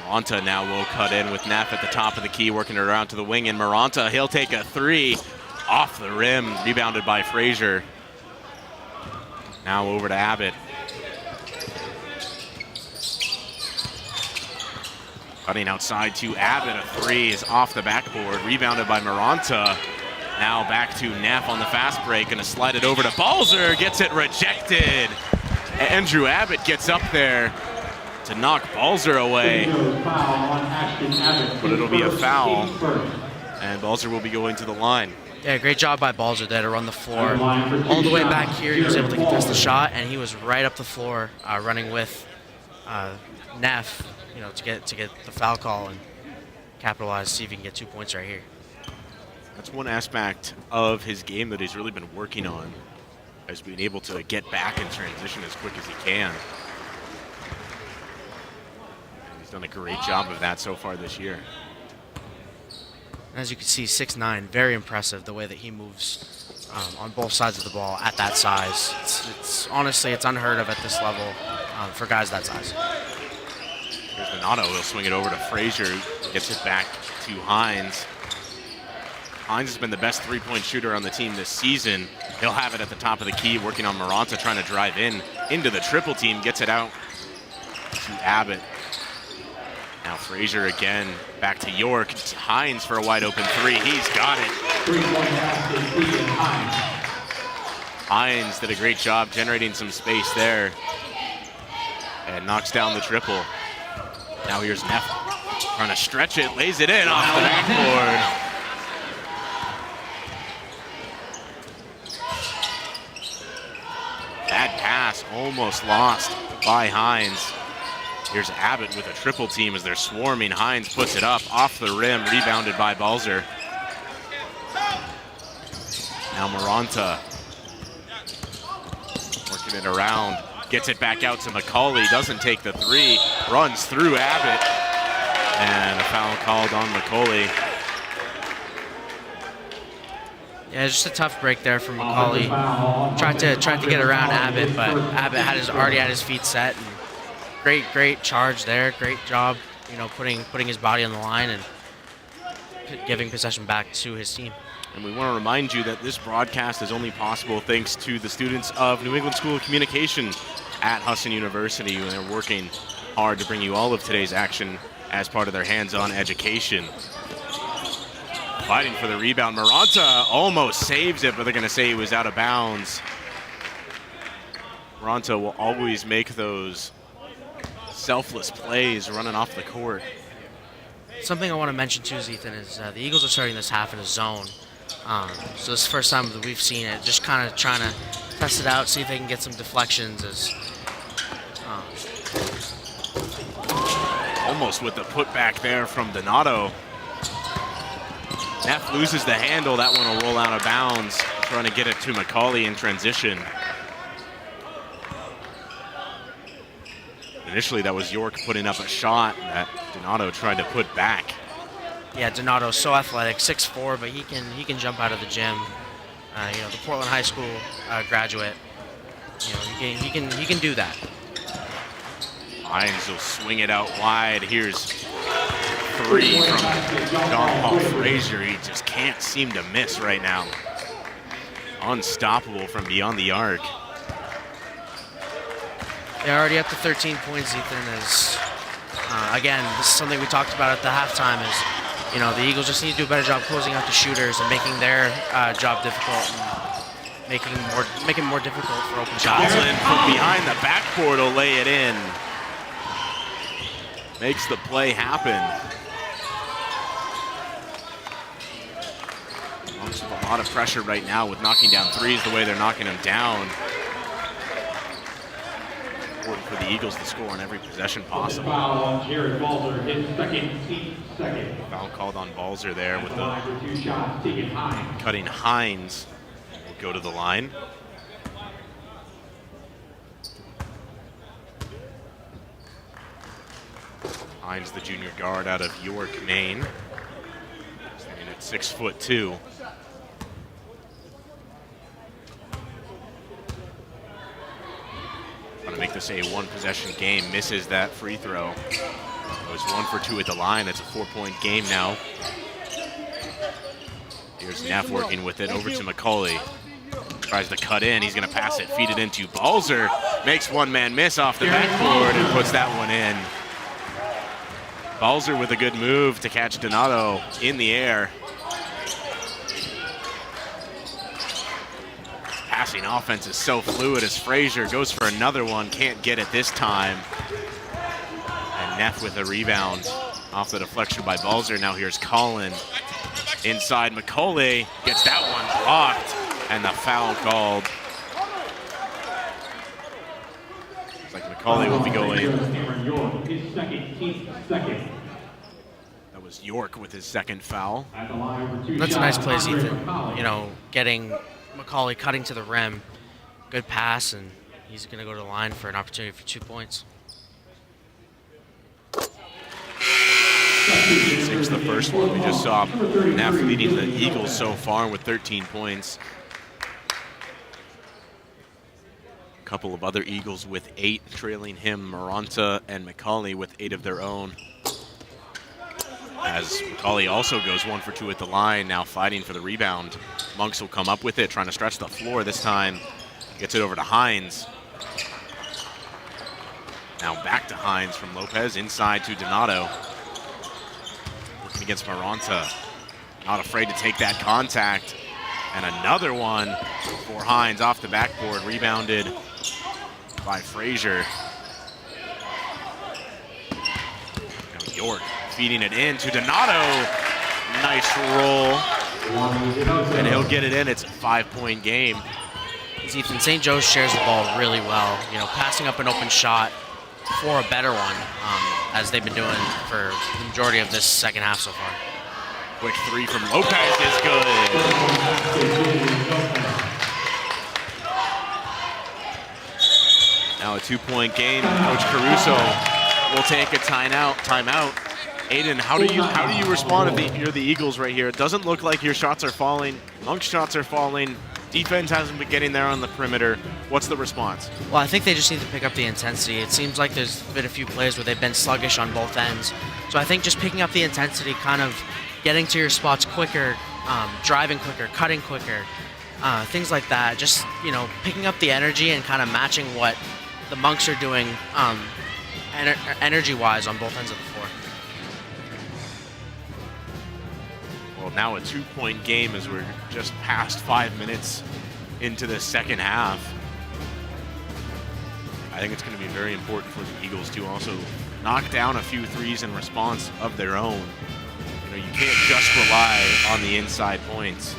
Maranta now will cut in with Neff at the top of the key, working it around to the wing. And Maranta, he'll take a three. off the rim, rebounded by Frazier. Now over to Abbott. Cutting outside to Abbott, a three is off the backboard, rebounded by Maranta. Now back to Neff on the fast break, gonna slide it over to Balzer, gets it rejected. Andrew Abbott gets up there to knock Balzer away, but it'll be a foul, and Balzer will be going to the line. Yeah, great job by Balzer there to run the floor. All the way back here, he was able to contest the shot, and he was right up the floor running with Neff, to get the foul call and capitalize, see if he can get 2 points right here. That's one aspect of his game that he's really been working on, is being able to get back in transition as quick as he can. And he's done a great job of that so far this year. As you can see, 6'9", very impressive the way that he moves on both sides of the ball at that size. It's honestly, it's unheard of at this level for guys that size. Here's Donato, he'll swing it over to Frazier, gets it back to Hines. Hines has been the best three-point shooter on the team this season. He'll have it at the top of the key, working on Maranta, trying to drive into the triple team, gets it out to Abbott. Now Frazier again, back to York. Hines for a wide open three, he's got it. Hines did a great job generating some space there and knocks down the triple. Now here's Neff trying to stretch it, lays it in off the backboard. Bad pass, almost lost by Hines. Here's Abbott with a triple team as they're swarming. Hines puts it up off the rim, rebounded by Balzer. Now Maranta working it around, gets it back out to McCauley, doesn't take the three, runs through Abbott, and a foul called on McCauley. Yeah, just a tough break there from McCauley. Tried to get around Abbott, but Abbott already had his feet set. And great charge there. Great job, putting his body on the line and giving possession back to his team. And we want to remind you that this broadcast is only possible thanks to the students of New England School of Communication at Husson University, and they're working hard to bring you all of today's action as part of their hands-on education. Fighting for the rebound. Maranta almost saves it, but they're going to say he was out of bounds. Maranta will always make those selfless plays running off the court. Something I want to mention too, Ethan, is the Eagles are starting this half in a zone. So this is the first time that we've seen it. Just kind of trying to test it out, see if they can get some deflections. Almost with the putback there from Donato. Neff loses the handle. That one will roll out of bounds. Trying to get it to McCauley in transition. Initially, that was York putting up a shot that Donato tried to put back. Yeah, Donato's so athletic, 6'4", but he can jump out of the gym. The Portland High School graduate. He can do that. Hines will swing it out wide. Here's three from John Paul Frazier. He just can't seem to miss right now. Unstoppable from beyond the arc. They're already up to 13 points, Ethan. Again, this is something we talked about at the halftime is, the Eagles just need to do a better job closing out the shooters and making their job difficult and making it more difficult for open shots. Johnson from behind the backboard will lay it in. Makes the play happen. With a lot of pressure right now with knocking down threes the way they're knocking them down. Important for the Eagles to score on every possession possible. Foul on Jared Balzer, his second. Foul called on Balzer there with the cutting Hines. Will go to the line. Hines, the junior guard out of York, Maine. Standing at 6'2". Trying to make this a one-possession game. Misses that free throw. Goes 1 for 2 at the line. It's a 4-point game now. Here's Neff working with it over to McCauley. Tries to cut in, he's gonna pass it, feed it into Balzer. Makes one man miss off the backboard and puts that one in. Balzer with a good move to catch Donato in the air. Passing offense is so fluid as Frazier goes for another one, can't get it this time. And Neff with a rebound off the deflection by Balzer. Now here's Colin. Inside McCauley, gets that one blocked, and the foul called. Looks like McCauley will be going. That was York with his second foul. That's a nice play, Ethan. You know, getting McCauley cutting to the rim, good pass, and he's going to go to the line for an opportunity for 2 points. 6 the first one. We just saw Neff leading the Eagles so far with 13 points. A couple of other Eagles with 8, trailing him, Maranta and McCauley with 8 of their own. As McCauley also goes 1 for 2 at the line, now fighting for the rebound. Monks will come up with it, trying to stretch the floor this time. Gets it over to Hines. Now back to Hines from Lopez, inside to Donato. Working against Maranta. Not afraid to take that contact. And another one for Hines off the backboard, rebounded by Frazier. Now York feeding it in to Donato. Nice roll. And he'll get it in. It's a 5-point game. Ethan, St. Joe's shares the ball really well. You know, passing up an open shot for a better one, as they've been doing for the majority of this second half so far. Quick 3 from Lopez is good. Now a 2-point game. Coach Caruso will take a timeout. Aiden, how do you respond if you're the Eagles right here? It doesn't look like your shots are falling. Monk's shots are falling. Defense hasn't been getting there on the perimeter. What's the response? Well, I think they just need to pick up the intensity. It seems like there's been a few plays where they've been sluggish on both ends. So I think just picking up the intensity, kind of getting to your spots quicker, driving quicker, cutting quicker, things like that. Just, you know, picking up the energy and kind of matching what the Monks are doing energy-wise on both ends of the floor. Well, now a 2-point game as we're just past 5 minutes into the second half. I think it's going to be very important for the Eagles to also knock down a few threes in response of their own. You know, you can't just rely on the inside points.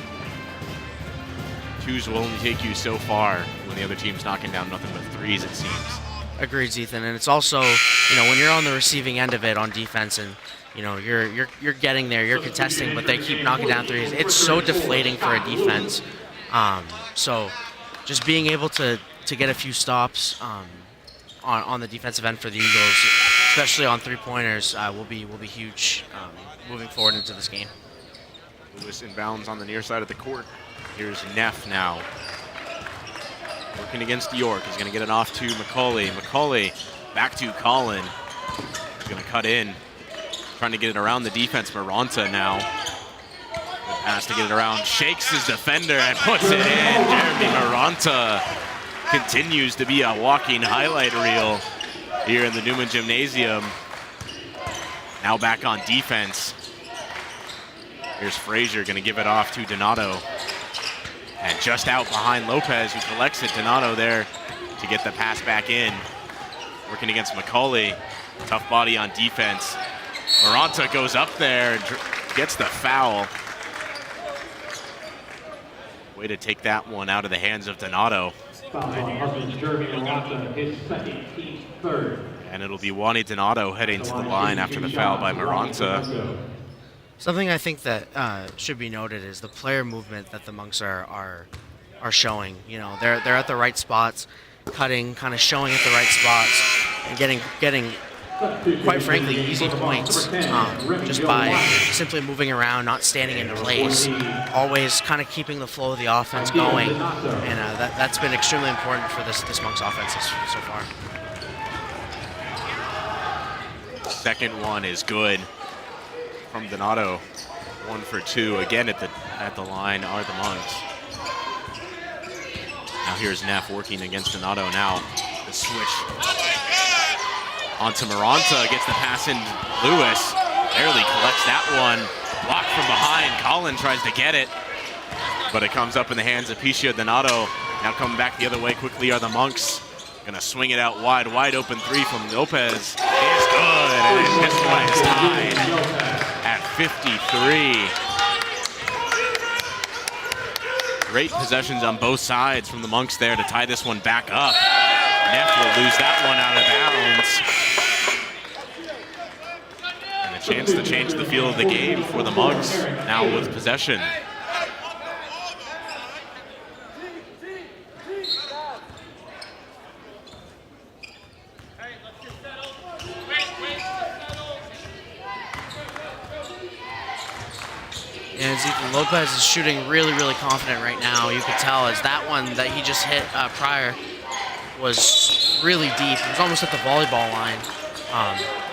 Twos will only take you so far when the other team's knocking down nothing but threes, it seems. Agreed, Ethan. And it's also, you know, when you're on the receiving end of it on defense and you know, you're getting there, you're contesting, but they keep knocking down threes. It's so deflating for a defense. So just being able to get a few stops on the defensive end for the Eagles, especially on three-pointers, will be huge moving forward into this game. Lewis inbounds on the near side of the court. Here's Neff now. Working against York. He's going to get it off to McCauley. McCauley back to Colin. He's going to cut in. Trying to get it around the defense. Maranta now. Good pass to get it around. Shakes his defender and puts it in. Jeremy Maranta continues to be a walking highlight reel here in the Newman Gymnasium. Now back on defense. Here's Frazier going to give it off to Donato. And just out behind Lopez, who collects it. Donato there to get the pass back in. Working against McCauley. Tough body on defense. Maranta goes up there and gets the foul. Way to take that one out of the hands of Donato. And it'll be Wani Donato heading to the line after the foul by Maranta. Something I think that should be noted is the player movement that the Monks are showing. You know, they're at the right spots, cutting, kind of showing at the right spots, and getting quite frankly easy points just by simply moving around, not standing in place, always kind of keeping the flow of the offense going, and that's been extremely important for this Monks offense so far. Second one is good from Donato. 1 for 2 again at the line are the Monks. Now here's Neff working against Donato now. The switch onto Maranta, gets the pass in. Lewis barely collects that one. Blocked from behind. Colin tries to get it, but it comes up in the hands of Piscia Donato. Now coming back the other way quickly are the Monks. Gonna swing it out wide open 3 from Lopez. Is good, and this one is tied at 53. Great possessions on both sides from the Monks there to tie this one back up. Neff will lose that one out of bounds. And a chance to change the feel of the game for the Monks now with possession. And Ethan Lopez is shooting really, really confident right now. You could tell as that one that he just hit prior was really deep. It was almost at the volleyball line.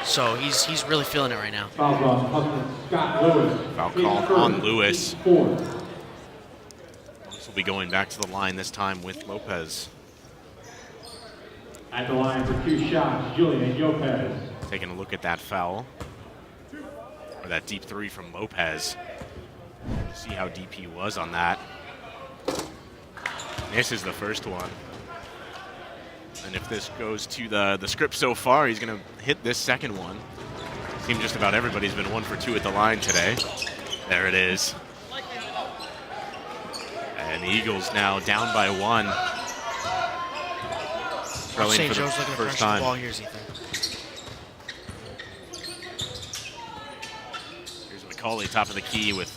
So he's really feeling it right now. Foul called on Lewis. Monks will be going back to the line this time with Lopez. At the line for 2 shots, Julian Lopez. Taking a look at that foul, or that deep 3 from Lopez. See how deep he was on that. This is the first one. And if this goes to the script so far, he's going to hit this second one. Seems just about everybody's been 1 for 2 at the line today. There it is. And the Eagles now down by 1. Throwing for the first time. The ball here, Ethan. Here's McCauley, top of the key with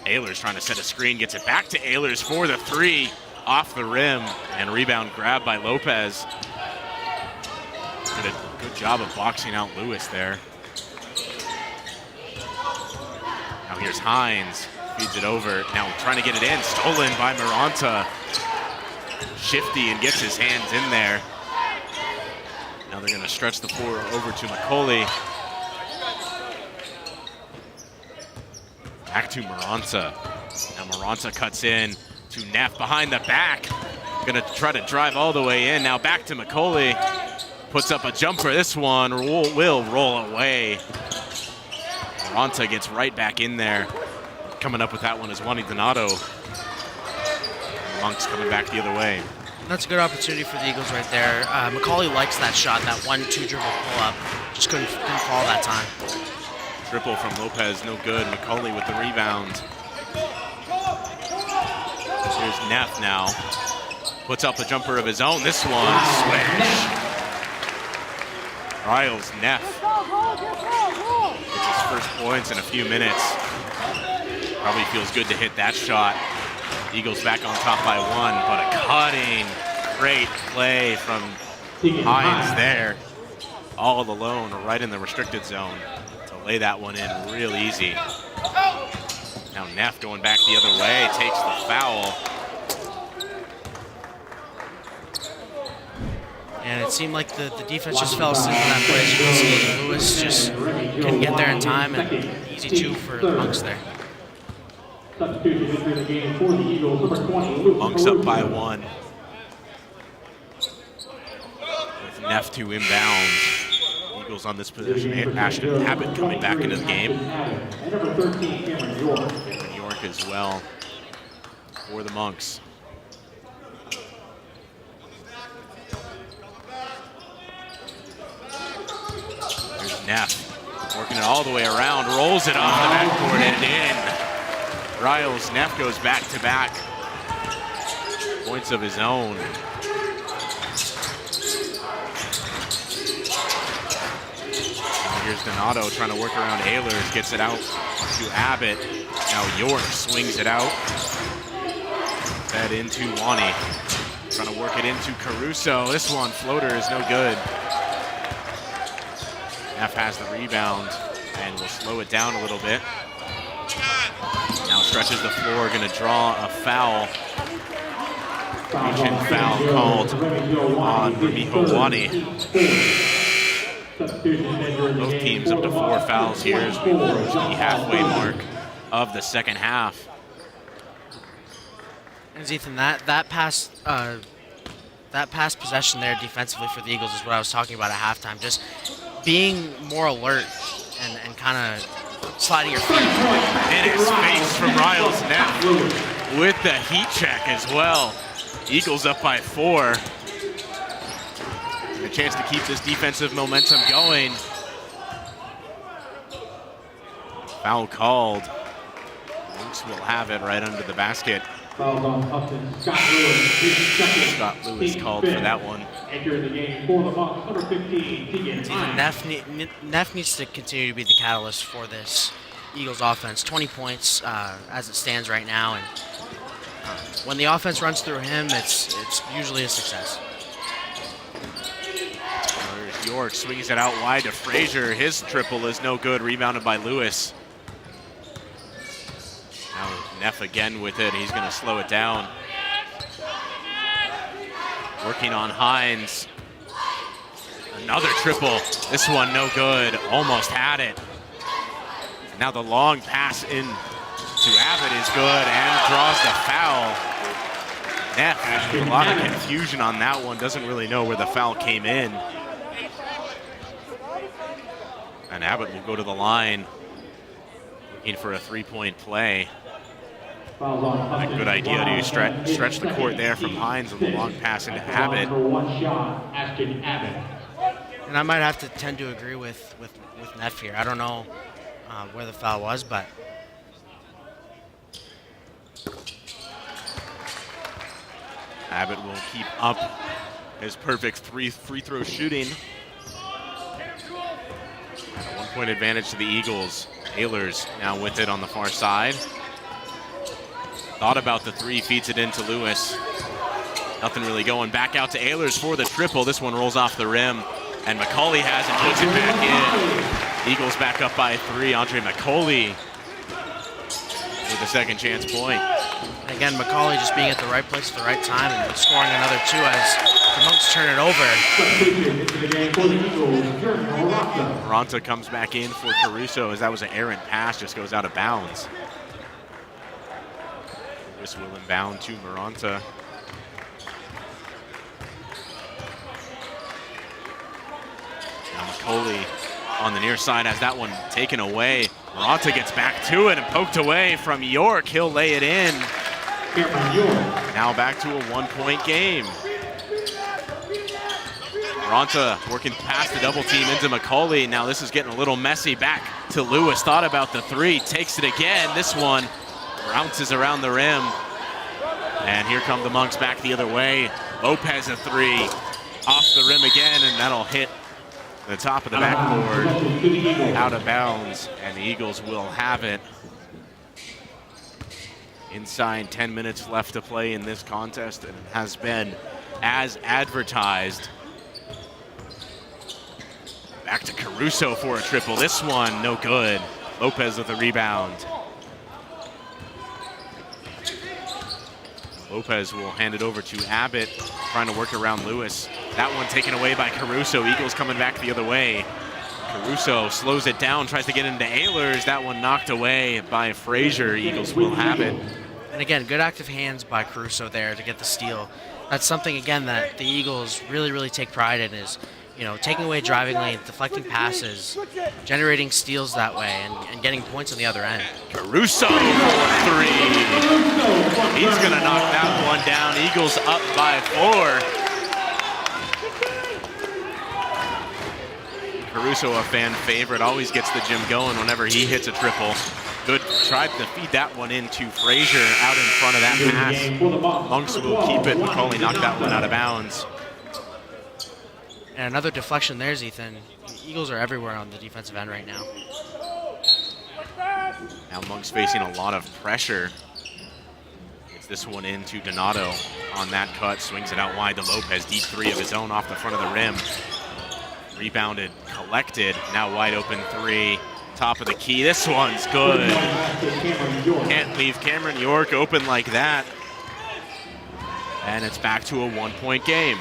Ehlers trying to set a screen, gets it back to Ehlers for the 3 off the rim, and rebound grab by Lopez. Did a good job of boxing out Lewis there. Now here's Hines, feeds it over, now trying to get it in, stolen by Maranta. Shifty and gets his hands in there. Now they're gonna stretch the floor over to McCauley. Back to Maranta. Now Maranta cuts in to Neff behind the back. Gonna try to drive all the way in. Now back to McCauley. Puts up a jumper. This one will roll away. Maranta gets right back in there. Coming up with that one is Juan Donato. Monks coming back the other way. That's a good opportunity for the Eagles right there. McCauley likes that shot, that 1-2 dribble pull-up. Just couldn't fall that time. Triple from Lopez, no good. McCauley with the rebound. Here's Neff now. Puts up a jumper of his own. This one, switch. Riles Neff gets his first points in a few minutes. Probably feels good to hit that shot. Eagles back on top by 1, but a cutting, great play from Hines there. All alone, right in the restricted zone. Lay that one in real easy. Now Neff going back the other way, takes the foul. And it seemed like the defense just fell asleep in that play. As you can see, Lewis just couldn't get there in time, and easy 2 for the Monks there. Monks up by 1. With Neff to inbound. Eagles on this position. Ashton Abbott coming back into the game. Cameron York as well for the Monks. There's Neff working it all the way around, rolls it off the backboard and in. Riles Neff goes back to back. Points of his own. Here's Donato trying to work around Ehlers, gets it out to Abbott. Now York swings it out. Fed into Wani. Trying to work it into Caruso. This one, floater, is no good. Neff has the rebound and will slow it down a little bit. Now stretches the floor, gonna draw a foul. Reach-in foul called on Remiho Wani. Both teams up to 4 fouls here as we approach the halfway mark of the second half. And Ethan, that pass possession there defensively for the Eagles is what I was talking about at halftime. Just being more alert and kind of sliding your feet. In his face from Riles Neff with the heat check as well. Eagles up by 4. A chance to keep this defensive momentum going. Foul called. Monks will have it right under the basket. Fouls on Husson. Scott Lewis called for that one. Entering the game for the Monks, number 15, Tegan. Neff needs to continue to be the catalyst for this Eagles offense. 20 points as it stands right now, and when the offense runs through him, it's usually a success. There's York, swings it out wide to Frazier. His triple is no good, rebounded by Lewis. Now Neff again with it. He's going to slow it down. Working on Hines. Another triple. This one no good. Almost had it. Now the long pass in to Abbott is good and draws the foul. Neff, a lot of confusion on that one. Doesn't really know where the foul came in. And Abbott will go to the line looking for a three-point play. A good idea to stretch the court there from Hines on the long pass into Abbott. And I might have to tend to agree with Neff here. I don't know where the foul was, but Abbott will keep up his perfect free throw shooting. A 1-point advantage to the Eagles. Ehlers now with it on the far side. Thought about the three, feeds it into Lewis. Nothing really going. Back out to Ehlers for the triple. This one rolls off the rim, and McCauley has it, puts it back in. Eagles back up by 3. Andre McCauley with a second chance point. And again, McCauley just being at the right place at the right time and scoring another 2 as the Monks turn it over. Maranta comes back in for Caruso as that was an errant pass, just goes out of bounds. Lewis will inbound to Maranta. Now McCauley on the near side has that one taken away. Maranta gets back to it and poked away from York. He'll lay it in. Now back to a 1-point game. Maranta working past the double team into McCauley. Now this is getting a little messy. Back to Lewis. Thought about the 3. Takes it again. This one bounces around the rim. And here come the Monks back the other way. Lopez a 3. Off the rim again, and that'll hit the top of the backboard. Out of bounds, and the Eagles will have it. Inside 10 minutes left to play in this contest, and it has been as advertised. Back to Caruso for a triple. This one, no good. Lopez with a rebound. Lopez will hand it over to Abbott, trying to work around Lewis. That one taken away by Caruso. Eagles coming back the other way. Caruso slows it down, tries to get into Ehlers. That one knocked away by Frazier. Eagles will have it. And again, good active hands by Caruso there to get the steal. That's something, again, that the Eagles really, really take pride in is, you know, taking away driving lanes, deflecting passes, generating steals that way, and getting points on the other end. Caruso for 3. He's going to knock that one down. Eagles up by 4. Caruso, a fan favorite, always gets the gym going whenever he hits a triple. Good, tried to feed that one into Frazier out in front of that pass. Monks will keep it. McCauley knocked that one out of bounds. And another deflection there's Ethan. The Eagles are everywhere on the defensive end right now. Now Monks facing a lot of pressure. Gets this one into Donato on that cut. Swings it out wide to Lopez. Deep 3 of his own off the front of the rim. Rebounded, collected. Now wide open 3. Top of the key. This one's good. Can't leave Cameron York open like that. And it's back to a 1-point game.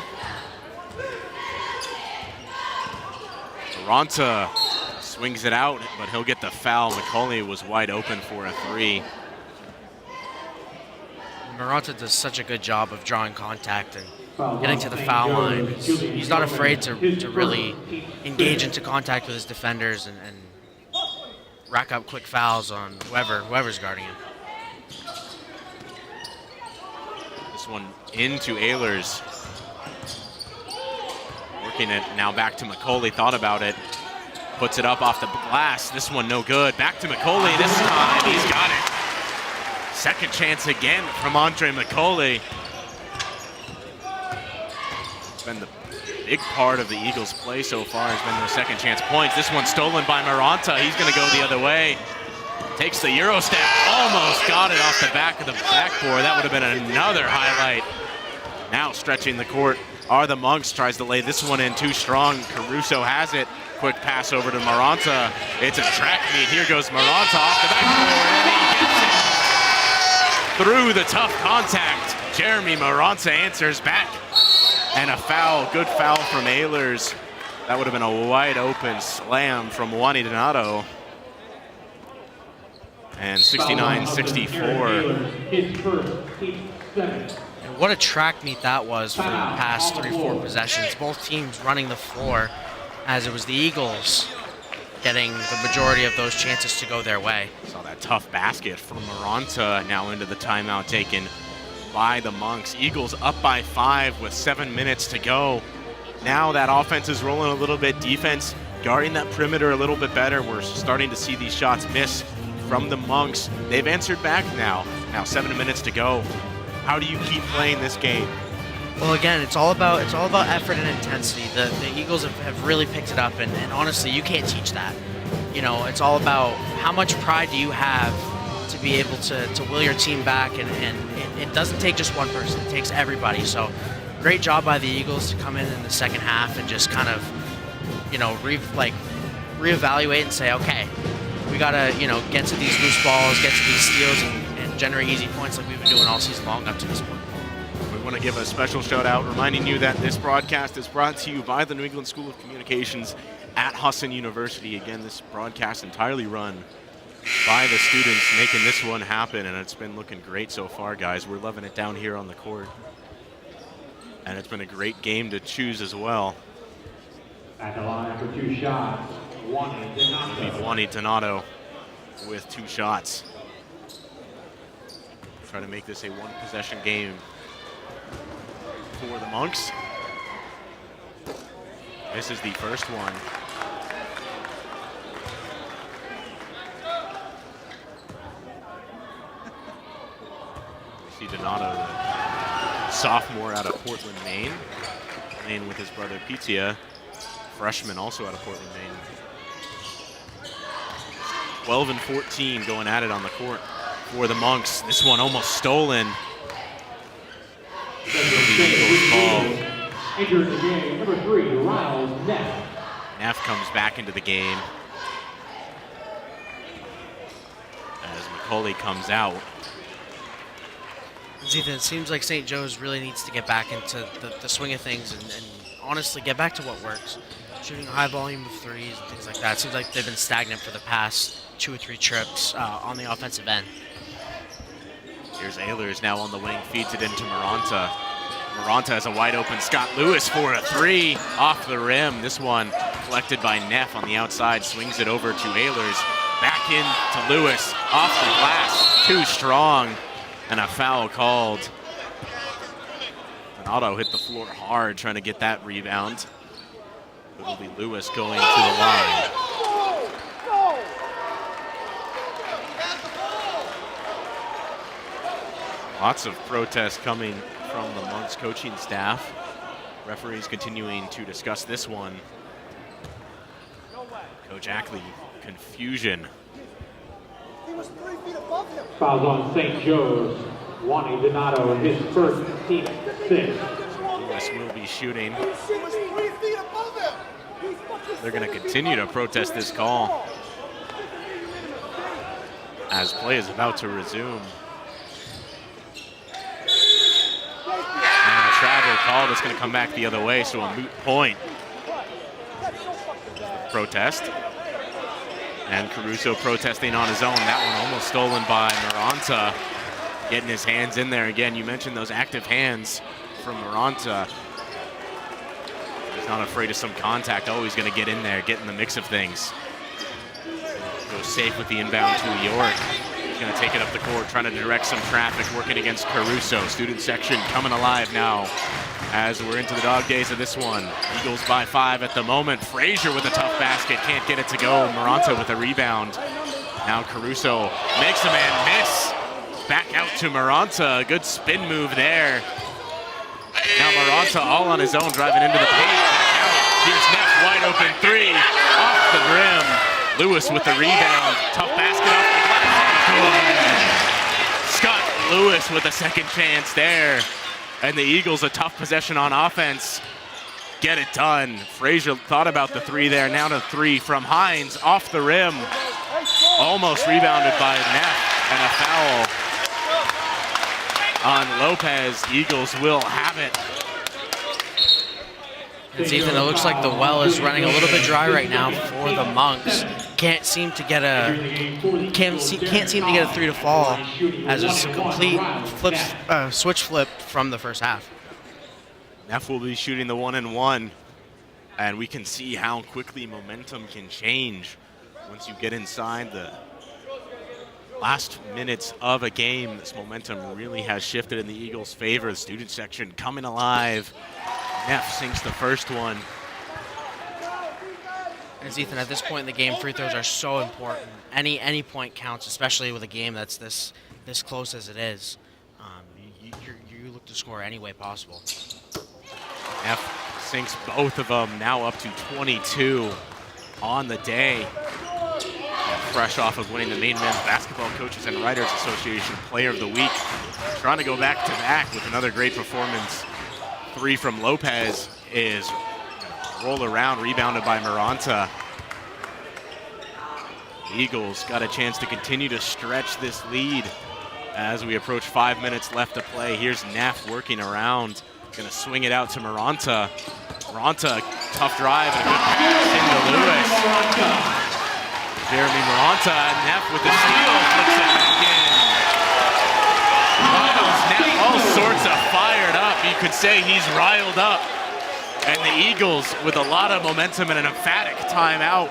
Maranta Swings it out, but he'll get the foul. McCauley was wide open for a 3. Maranta does such a good job of drawing contact and getting to the foul line. He's not afraid to really engage into contact with his defenders and rack up quick fouls on whoever's guarding him. This one into Ehlers. Working it now back to McCauley, thought about it. Puts it up off the glass. This one no good. Back to McCauley. This time he's got it. Second chance again from Andre McCauley. It's been the big part of the Eagles' play so far, has been those second chance points. This one stolen by Maranta. He's going to go the other way. Takes the Euro step. Almost got it off the back of the backboard. That would have been another highlight. Now stretching the court are the Monks. Tries to lay this one in too strong. Caruso has it. Quick pass over to Maranta. It's a track meet. Here goes Maranta off the backboard, and he gets it. Through the tough contact, Jeremy Maranta answers back. And a foul, good foul from Ehlers. That would have been a wide open slam from Juani Donato. And 69-64. And what a track meet that was for the past 3-4 possessions. Both teams running the floor, as it was the Eagles getting the majority of those chances to go their way. Saw that tough basket from Maranta, now into the timeout taken by the Monks. Eagles up by 5 with 7 minutes to go. Now that offense is rolling a little bit. Defense guarding that perimeter a little bit better. We're starting to see these shots miss from the Monks. They've answered back now. Now 7 minutes to go. How do you keep playing this game? Well, again, it's all about effort and intensity. The Eagles have really picked it up, and honestly, you can't teach that. You know, it's all about how much pride do you have to be able to will your team back, and it doesn't take just one person, it takes everybody. So great job by the Eagles to come in the second half and just kind of, you know, reevaluate and say, okay, we gotta, you know, get to these loose balls, get to these steals, and generate easy points like we've been doing all season long up to this point. We want to give a special shout out reminding you that this broadcast is brought to you by the New England School of Communications at Husson University. Again, this broadcast entirely run by the students making this one happen, and it's been looking great so far, guys. We're loving it down here on the court. And it's been a great game to choose as well. At the line for 2 shots, Juani Donato with 2 shots. Try to make this a 1-possession game for the Monks. This is the first one. We see Donato, the sophomore out of Portland, Maine, playing with his brother Pitia, freshman also out of Portland, Maine. 12 and 14 going at it on the court for the Monks. This one almost stolen. The Eagles ball. Entering the game, number 3, Riles Neff. Neff comes back into the game as McCauley comes out. Ethan, it seems like St. Joe's really needs to get back into the swing of things and honestly get back to what works. Shooting a high volume of threes and things like that. It seems like they've been stagnant for the past 2 or 3 trips on the offensive end. Here's Ehlers now on the wing, feeds it into Maranta. Maranta has a wide open Scott Lewis for a 3 off the rim. This one collected by Neff on the outside, swings it over to Ehlers. Back in to Lewis, off the glass, too strong, and a foul called. Donato hit the floor hard trying to get that rebound. It'll be Lewis going to the line. Lots of protests coming from the Monks coaching staff. Referees continuing to discuss this one. Coach Ackley, confusion. He was 3 feet above him. Fouls on St. Joe's. Juani Donato, his first, team 6. Lewis will be shooting. He was 3 feet above him. They're going to continue to protest this call as play is about to resume. And a travel call that's going to come back the other way, so a moot point. Protest. And Caruso protesting on his own. That one almost stolen by Maranta. Getting his hands in there. Again, you mentioned those active hands from Maranta. He's not afraid of some contact. Always going to get in there, get in the mix of things. Goes safe with the inbound to York. He's going to take it up the court, trying to direct some traffic, working against Caruso. Student section coming alive now as we're into the dog days of this one. Eagles by 5 at the moment. Frazier with a tough basket, can't get it to go. Maranta with a rebound. Now Caruso makes a man miss. Back out to Maranta, good spin move there. Now Maranta all on his own, driving into the paint. Back out. Here's Neff, wide open three, off the rim. Lewis with the rebound, tough basket off the glass. Scott Lewis with a second chance there. And the Eagles a tough possession on offense. Get it done. Frazier thought about the three there. Now to three from Hines off the rim. Almost rebounded by Neff, and a foul on Lopez. Eagles will have it. And Ethan, it looks like the well is running a little bit dry right now for the Monks. Can't seem to get a three to fall, as it's a complete switch flip from the first half. Neff will be shooting the 1-and-1, and we can see how quickly momentum can change once you get inside the last minutes of a game. This momentum really has shifted in the Eagles' favor. The student section coming alive. Neff sinks the first one. As Ethan, at this point in the game, free throws are so important. Any point counts, especially with a game that's this close as it is. You look to score any way possible. Neff sinks both of them, now up to 22 on the day. Fresh off of winning the Maine Men's Basketball Coaches and Writers Association Player of the Week. Trying to go back-to-back with another great performance. Three from Lopez is roll around, rebounded by Maranta. The Eagles got a chance to continue to stretch this lead as we approach 5 minutes left to play. Here's Neff working around, gonna swing it out to Maranta. Maranta, tough drive and a good pass into Lewis. Jeremy Maranta, Neff with the steal, flips it back in. Neff all sorts of fired up. You could say he's riled up. And the Eagles with a lot of momentum and an emphatic timeout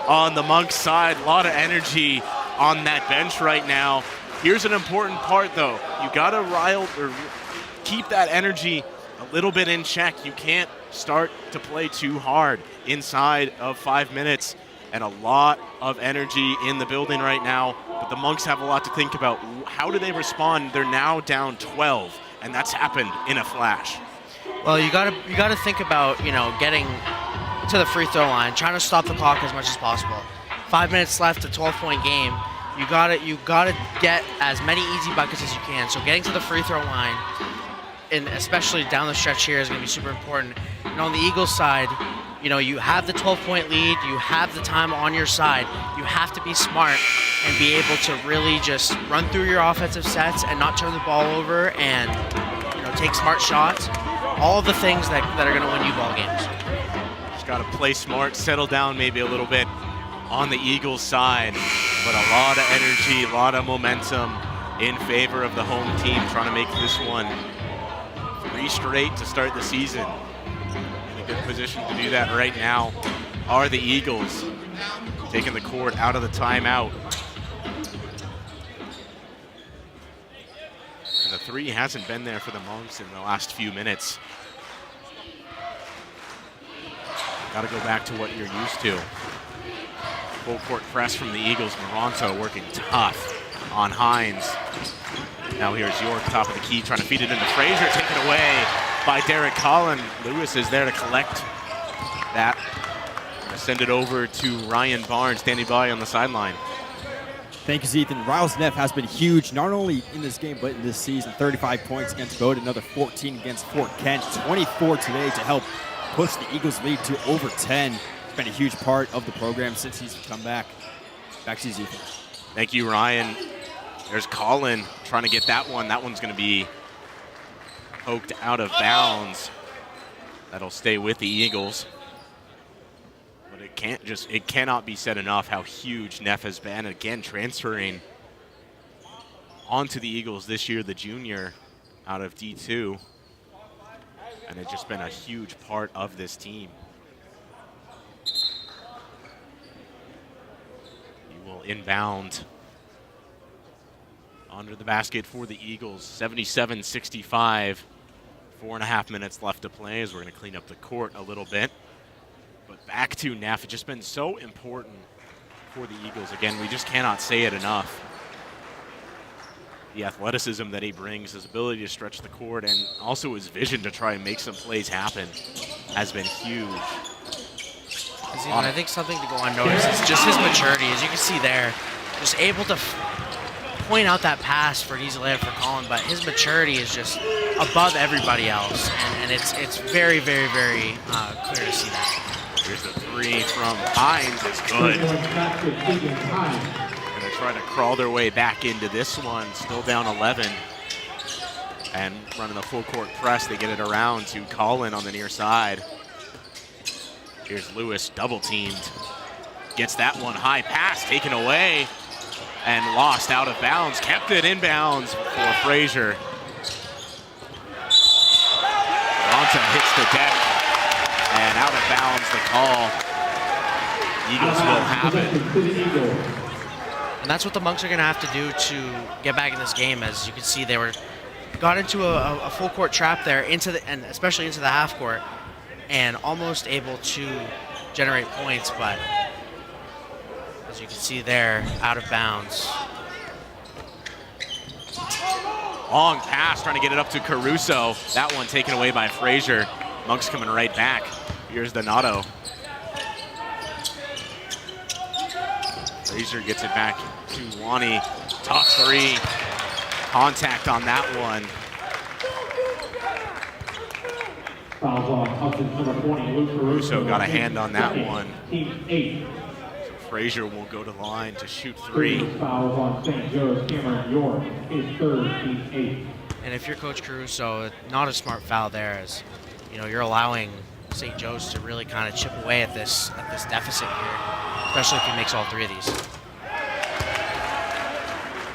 on the Monks side. A lot of energy on that bench right now. Here's an important part though. You gotta keep that energy a little bit in check. You can't start to play too hard inside of 5 minutes. And a lot of energy in the building right now. But the Monks have a lot to think about. How do they respond? They're now down 12, and that's happened in a flash. Well, you gotta think about, getting to the free throw line, trying to stop the clock as much as possible. 5 minutes left, a 12-point game. You gotta get as many easy buckets as you can. So getting to the free throw line, and especially down the stretch here, is gonna be super important. And on the Eagles side, you have the 12-point lead, you have the time on your side. You have to be smart and be able to really just run through your offensive sets and not turn the ball over and take smart shots. All of the things that are going to win you ball games. Just got to play smart, settle down maybe a little bit on the Eagles side, but a lot of energy, a lot of momentum in favor of the home team, trying to make this one 3 straight to start the season. In a good position to do that right now are the Eagles, taking the court out of the timeout. And the three hasn't been there for the Monks in the last few minutes. Got to go back to what you're used to. Full court press from the Eagles. Maranta working tough on Hines. Now here's York, top of the key, trying to feed it into Frazier. Taken away by Derek Collin. Lewis is there to collect that. Send it over to Ryan Barnes, standing by on the sideline. Thank you, Ethan. Riles Neff has been huge, not only in this game, but in this season. 35 points against Bode, another 14 against Fort Kent, 24 today to help push the Eagles' lead to over 10. It's been a huge part of the program since he's come back. Back to you, Ethan. Thank you, Ryan. There's Colin trying to get that one. That one's going to be poked out of bounds. That'll stay with the Eagles. But it it cannot be said enough how huge Neff has been. Again, transferring onto the Eagles this year, the junior out of D2. And it's just been a huge part of this team. He will inbound under the basket for the Eagles, 77-65. 4.5 minutes left to play as we're going to clean up the court a little bit. But back to Neff, it's just been so important for the Eagles. Again, we just cannot say it enough. The athleticism that he brings, his ability to stretch the court, and also his vision to try and make some plays happen has been huge. I think something to go unnoticed is just his maturity. As you can see there, just able to point out that pass for an easy layup for Colin, but his maturity is just above everybody else, and it's very, very, very clear to see that. Here's the three from Hines. It's good. Going to try to crawl their way back into this one. Still down 11. And running a full court press, they get it around to Colin on the near side. Here's Lewis, double teamed. Gets that one high pass taken away and lost out of bounds. Kept it inbounds for Frazier. Ronta hits the deck and out of bounds the call. Eagles will have it. And that's what the Monks are going to have to do to get back in this game. As you can see, they got into a full court trap there, and especially into the half court, and almost able to generate points, but as you can see there, out of bounds. Long pass, trying to get it up to Caruso. That one taken away by Frazier. Monks coming right back. Here's Donato. Frazier gets it back to Wani. Tough three. Contact on that one. Caruso got a hand on that one. So Frazier will go to the line to shoot three. And if you're Coach Caruso, not a smart foul there, as you're allowing St. Joe's to really kind of chip away at this deficit here, especially if he makes all three of these.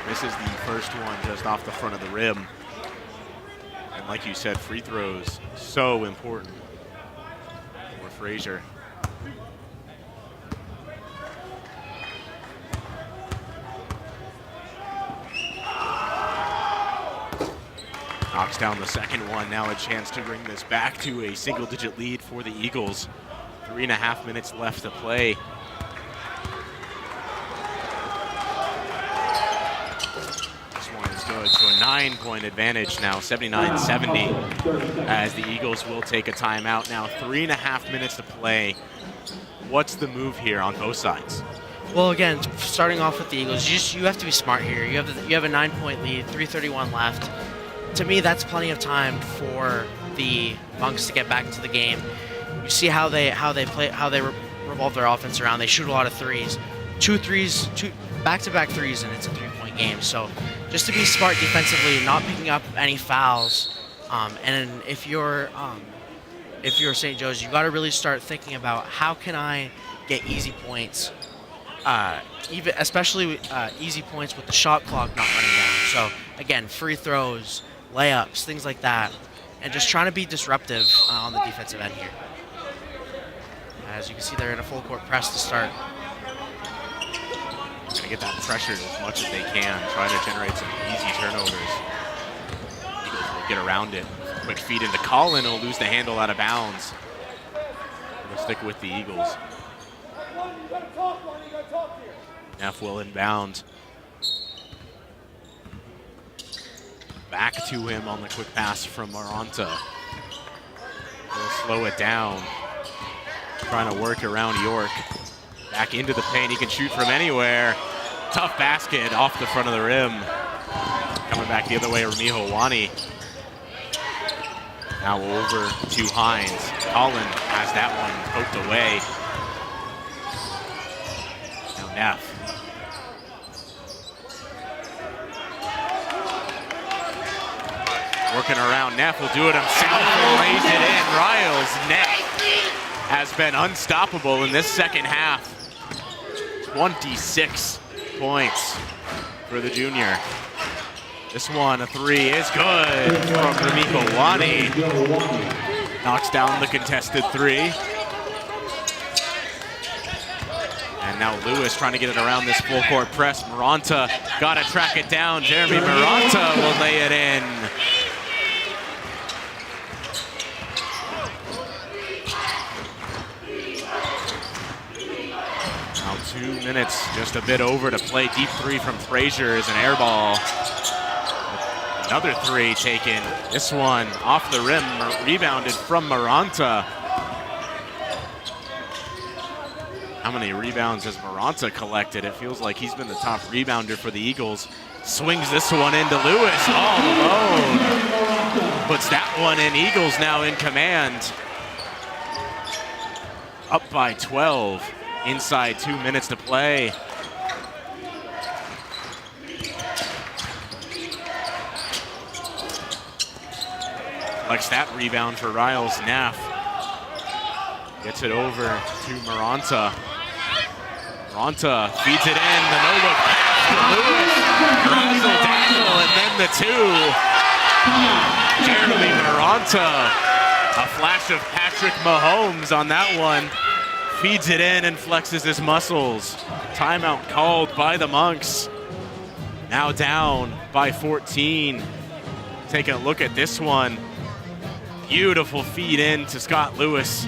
This is the first one just off the front of the rim. And like you said, free throws, so important for Frazier. Knocks down the second one. Now a chance to bring this back to a single-digit lead for the Eagles. 3.5 minutes left to play. Good, so a 9-point advantage now, 79-70, as the Eagles will take a timeout now. 3.5 minutes to play. What's the move here on both sides? Well, again, starting off with the Eagles, you have to be smart here. You have a 9-point lead, 3:31 left. To me, that's plenty of time for the Monks to get back into the game. You see how they revolve their offense around. They shoot a lot of threes, two back-to-back threes, and it's a 3-point game. So just to be smart defensively, not picking up any fouls, and if you're St. Joe's, you got to really start thinking about how can I get easy points, especially easy points with the shot clock not running down. So again, free throws, layups, things like that, and just trying to be disruptive on the defensive end here. As you can see, they're in a full court press to start. Going to get that pressure as much as they can, trying to generate some easy turnovers. Eagles will get around it. Quick feed into Colin, will lose the handle out of bounds. We'll stick with the Eagles. Neff will inbound. Back to him on the quick pass from Maranta. We'll slow it down. Trying to work around York. Back into the paint, he can shoot from anywhere. Tough basket off the front of the rim. Coming back the other way, Ramijo Wani. Now over to Hines. Colin has that one poked away. Now Neff. Working around, Neff will do it himself and lays it in. Riles, net. has been unstoppable in this second half. 26 points for the junior. This one, a three, is good from Ramiko Wani. Knocks down the contested three. And now Lewis trying to get it around this full court press. Maranta got to track it down. Jeremy Maranta will lay it in. Now 2 minutes, just a bit over to play. Deep three from Frazier is an air ball. Another three taken. This one off the rim, rebounded from Maranta. How many rebounds has Maranta collected? It feels like he's been the top rebounder for the Eagles. Swings this one into Lewis all alone. Puts that one in. Eagles now in command. Up by 12. Inside 2 minutes to play. Collects that rebound for Riles Neff. Gets it over to Maranta. Maranta feeds it in, the no-look pass to Lewis. Razzle dazzle, and then the two. Jeremy Maranta. A flash of Patrick Mahomes on that one. Feeds it in and flexes his muscles. Timeout called by the Monks. Now down by 14. Take a look at this one. Beautiful feed in to Scott Lewis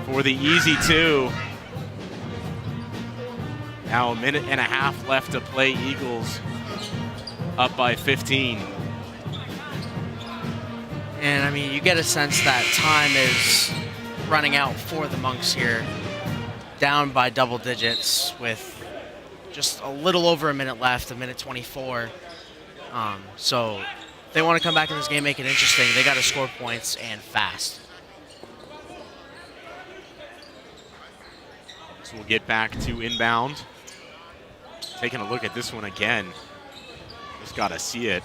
for the easy two. Now a minute and a half left to play. Eagles up by 15. And I mean, you get a sense that time is running out for the Monks here. Down by double digits with just a little over a minute left, a minute 24. So if they want to come back in this game, make it interesting, they got to score points and fast. So we'll get back to inbound. Taking a look at this one again. Just got to see it.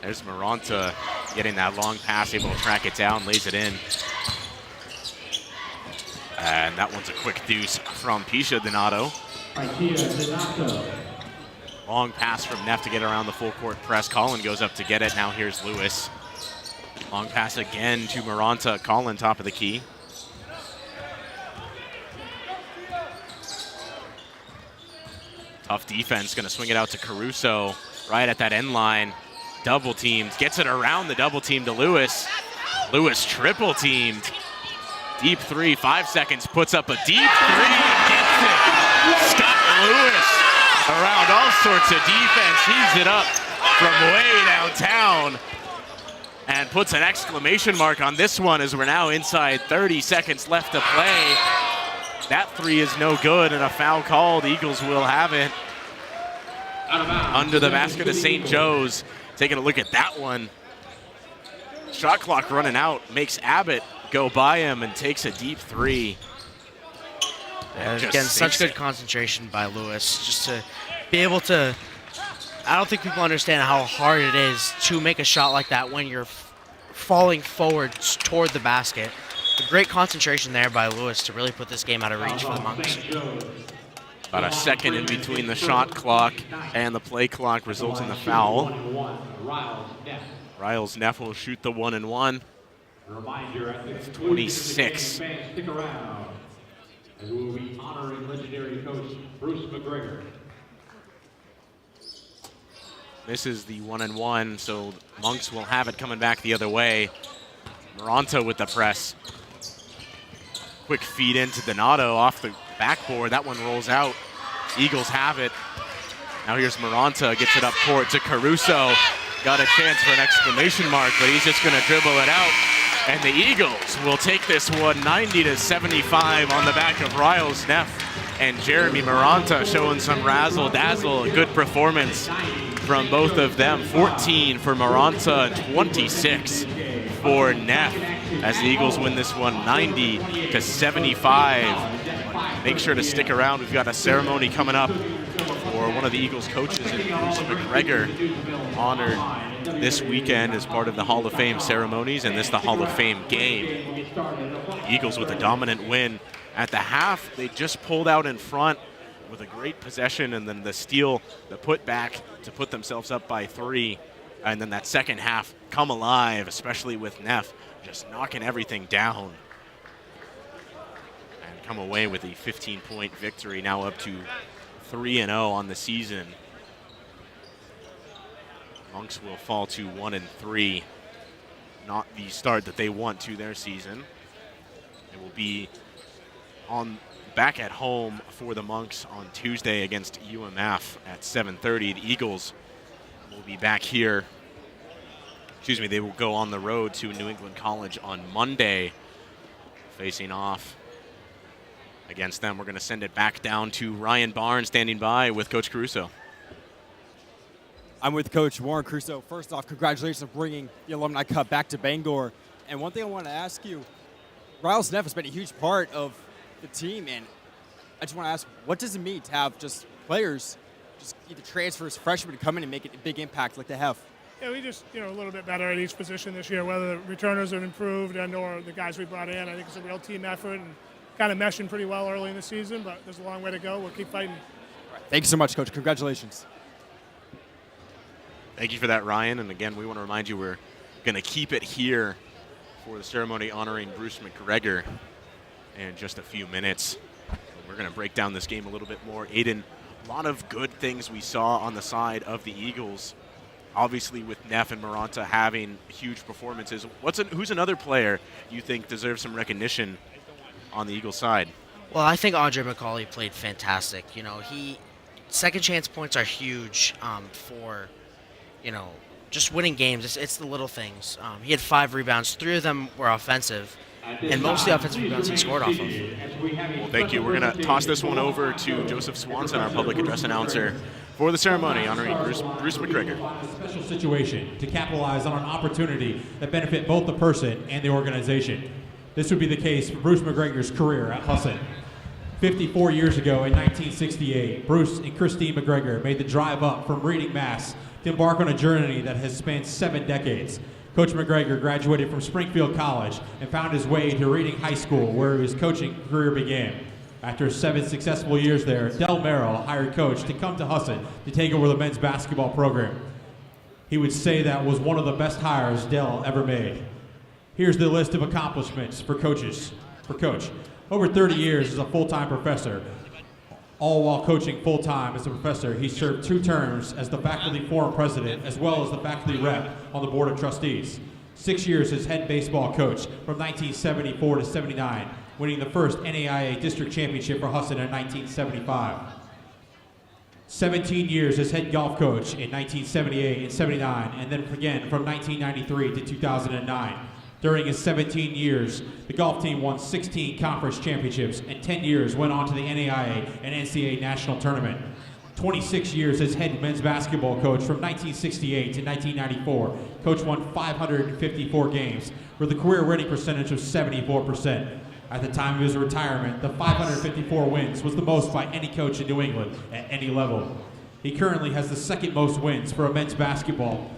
There's Maranta getting that long pass, able to track it down, lays it in. And that one's a quick deuce from Pisha Donato. Long pass from Neff to get around the full court press. Collin goes up to get it. Now here's Lewis. Long pass again to Maranta. Collin top of the key. Tough defense, gonna swing it out to Caruso right at that end line. Double teamed, gets it around the double team to Lewis. Lewis triple teamed. Deep three, 5 seconds, puts up a deep three, gets it. Scott Lewis around all sorts of defense, heaves it up from way downtown and puts an exclamation mark on this one as we're now inside 30 seconds left to play. That three is no good and a foul called. Eagles will have it. Under the basket of St. Joe's. Taking a look at that one. Shot clock running out, makes Abbott go by him and takes a deep three. Again, such good concentration by Lewis. Just to be able to, I don't think people understand how hard it is to make a shot like that when you're falling forward toward the basket. A great concentration there by Lewis to really put this game out of reach for the Monks. About a second in between the shot clock and the play clock results in the foul. Riles Neff will shoot the 1-and-1. 26. Stick around as we will be honoring legendary coach Bruce McGregor. This is the 1-and-1, so Monks will have it coming back the other way. Maranta with the press. Quick feed into Donato off the backboard. That one rolls out. Eagles have it. Now here's Maranta, gets it up court to Caruso. Got a chance for an exclamation mark, but he's just going to dribble it out. And the Eagles will take this one 90-75 on the back of Riles Neff and Jeremy Maranta, showing some razzle-dazzle. A good performance from both of them. 14 for Maranta and 26 for Neff as the Eagles win this one 90-75. Make sure to stick around. We've got a ceremony coming up for one of the Eagles coaches, and Bruce McGregor honored this weekend as part of the Hall of Fame ceremonies and this the Hall of Fame game. The Eagles with a dominant win. At the half, they just pulled out in front with a great possession, and then the steal, the put back to put themselves up by 3. And then that second half come alive, especially with Neff just knocking everything down. And come away with a 15-point victory, now up to 3-0 on the season. Monks will fall to 1-3. Not the start that they want to their season. It will be back at home for the Monks on Tuesday against UMF at 7:30. The Eagles will be back here. Excuse me, they will go on the road to New England College on Monday, facing off against them. We're going to send it back down to Ryan Barnes standing by with Coach Caruso. I'm with Coach Warren Caruso. First off, congratulations on bringing the Alumni Cup back to Bangor. And one thing I want to ask you, Riles Neff has been a huge part of the team, and I just want to ask, what does it mean to have just players, just either transfers, freshmen, to come in and make a big impact like they have? Yeah, we just, a little bit better at each position this year, whether the returners have improved and or the guys we brought in. I think it's a real team effort and kind of meshing pretty well early in the season, but there's a long way to go. We'll keep fighting. Thank you so much, Coach. Congratulations. Thank you for that, Ryan. And again, we want to remind you we're going to keep it here for the ceremony honoring Bruce McGregor in just a few minutes. We're going to break down this game a little bit more. Aiden, a lot of good things we saw on the side of the Eagles. Obviously, with Neff and Maranta having huge performances. Who's another player you think deserves some recognition on the Eagles side? Well, I think Andre McCauley played fantastic. Second chance points are huge for, just winning games. It's the little things. He had 5 rebounds. 3 of them were offensive. And most of the offensive rebounds he scored off of. Well, thank you. We're going to toss this one over to Joseph Swanson, our public address announcer, for the ceremony honoring Bruce McGregor. Special situation to capitalize on an opportunity that benefit both the person and the organization. This would be the case for Bruce McGregor's career at Husson. 54 years ago in 1968, Bruce and Christine McGregor made the drive up from Reading, Mass. to embark on a journey that has spanned 7 decades. Coach McGregor graduated from Springfield College and found his way to Reading High School, where his coaching career began. After 7 successful years there, Del Merrill hired Coach to come to Husson to take over the men's basketball program. He would say that was one of the best hires Del ever made. Here's the list of accomplishments for Coach. Over 30 years as a full-time professor, all while coaching full-time as a professor. He served 2 terms as the faculty forum president as well as the faculty rep on the board of trustees. 6 years as head baseball coach from 1974 to 79, winning the first NAIA district championship for Husson in 1975. 17 years as head golf coach in 1978 and 79, and then again from 1993 to 2009. During his 17 years, the golf team won 16 conference championships, and 10 years went on to the NAIA and NCAA national tournament. 26 years as head men's basketball coach from 1968 to 1994. Coach won 554 games with a career winning percentage of 74%. At the time of his retirement, the 554 wins was the most by any coach in New England at any level. He currently has the 2nd most wins for a men's basketball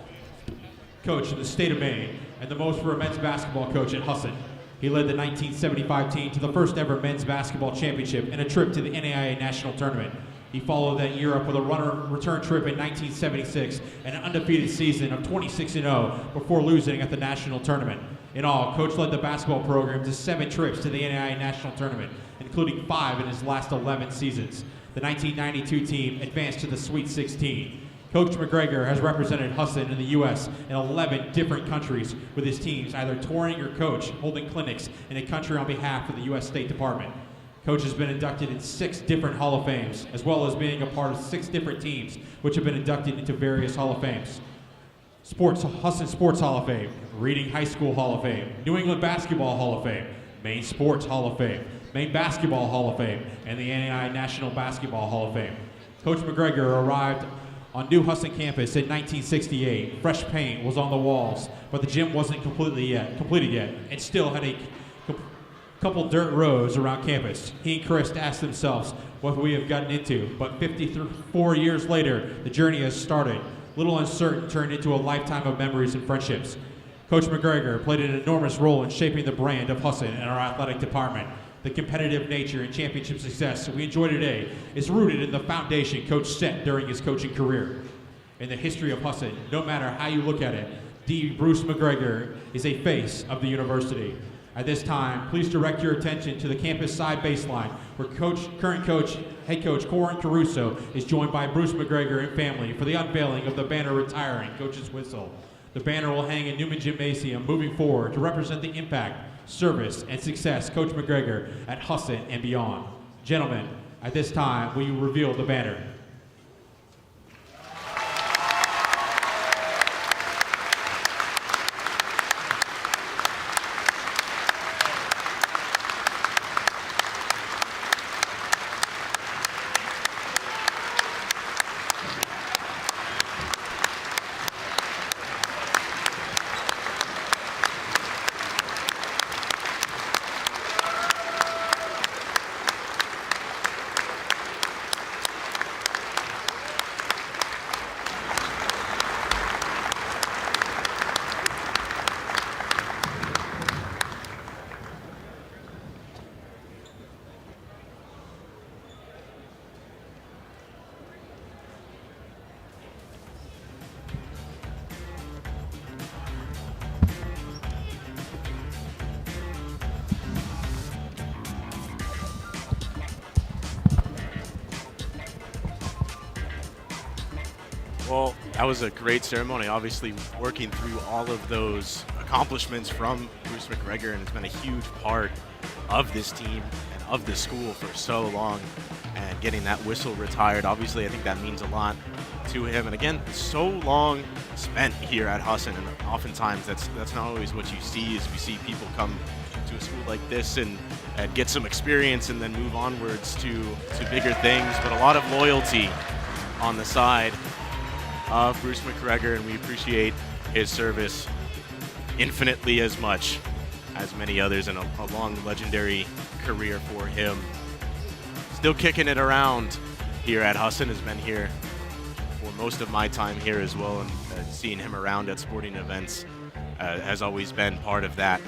coach in the state of Maine, and the most for a men's basketball coach at Husson. He led the 1975 team to the first ever men's basketball championship and a trip to the NAIA national tournament. He followed that year up with a return trip in 1976 and an undefeated season of 26-0 before losing at the national tournament. In all, Coach led the basketball program to 7 trips to the NAIA national tournament, including 5 in his last 11 seasons. The 1992 team advanced to the Sweet 16. Coach McGregor has represented Husson in the U.S. in 11 different countries with his teams either touring or holding clinics in a country on behalf of the U.S. State Department. Coach has been inducted in 6 different Hall of Fames, as well as being a part of 6 different teams which have been inducted into various Hall of Fames. Husson Sports Hall of Fame, Reading High School Hall of Fame, New England Basketball Hall of Fame, Maine Sports Hall of Fame, Maine Basketball Hall of Fame, and the NAIA National Basketball Hall of Fame. Coach McGregor arrived on New Husson campus in 1968. Fresh paint was on the walls, but the gym wasn't completed yet, and still had a couple dirt roads around campus. He and Chris asked themselves what we have gotten into, but 54 years later, the journey has started. little uncertain turned into a lifetime of memories and friendships. Coach McGregor played an enormous role in shaping the brand of Husson and our athletic department. The competitive nature and championship success we enjoy today is rooted in the foundation Coach set during his coaching career. In the history of Husson, no matter how you look at it, D. Bruce McGregor is a face of the university. At this time, please direct your attention to the campus side baseline, where head coach Corin Caruso is joined by Bruce McGregor and family for the unveiling of the banner retiring Coach's Whistle. The banner will hang in Newman Gymnasium moving forward to represent the impact, service, and success Coach McGregor at Husson and beyond. Gentlemen, at this time, will you reveal the banner? Well, that was a great ceremony, obviously working through all of those accomplishments from Bruce McGregor, and it's been a huge part of this team and of this school for so long, and getting that whistle retired, obviously I think that means a lot to him. And again, so long spent here at Husson, and oftentimes that's not always what you see. Is you see people come to a school like this and get some experience and then move onwards to bigger things, but a lot of loyalty on the side of Bruce McGregor, and we appreciate his service infinitely as much as many others, and a long legendary career for him. Still kicking it around here at Husson, has been here for most of my time here as well, and seeing him around at sporting events has always been part of that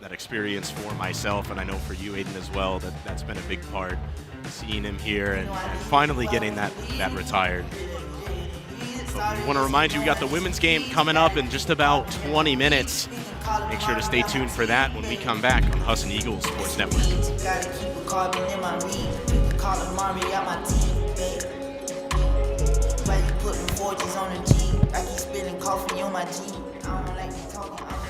experience for myself, and I know for you, Aiden, as well, that's been a big part, seeing him here and finally getting that retired. But we want to remind you, we got the women's game coming up in just about 20 minutes. Make sure to stay tuned for that when we come back on Husson Eagles Sports Network. Putting forges on the G, like he's spilling coffee on my G. I don't like you talking.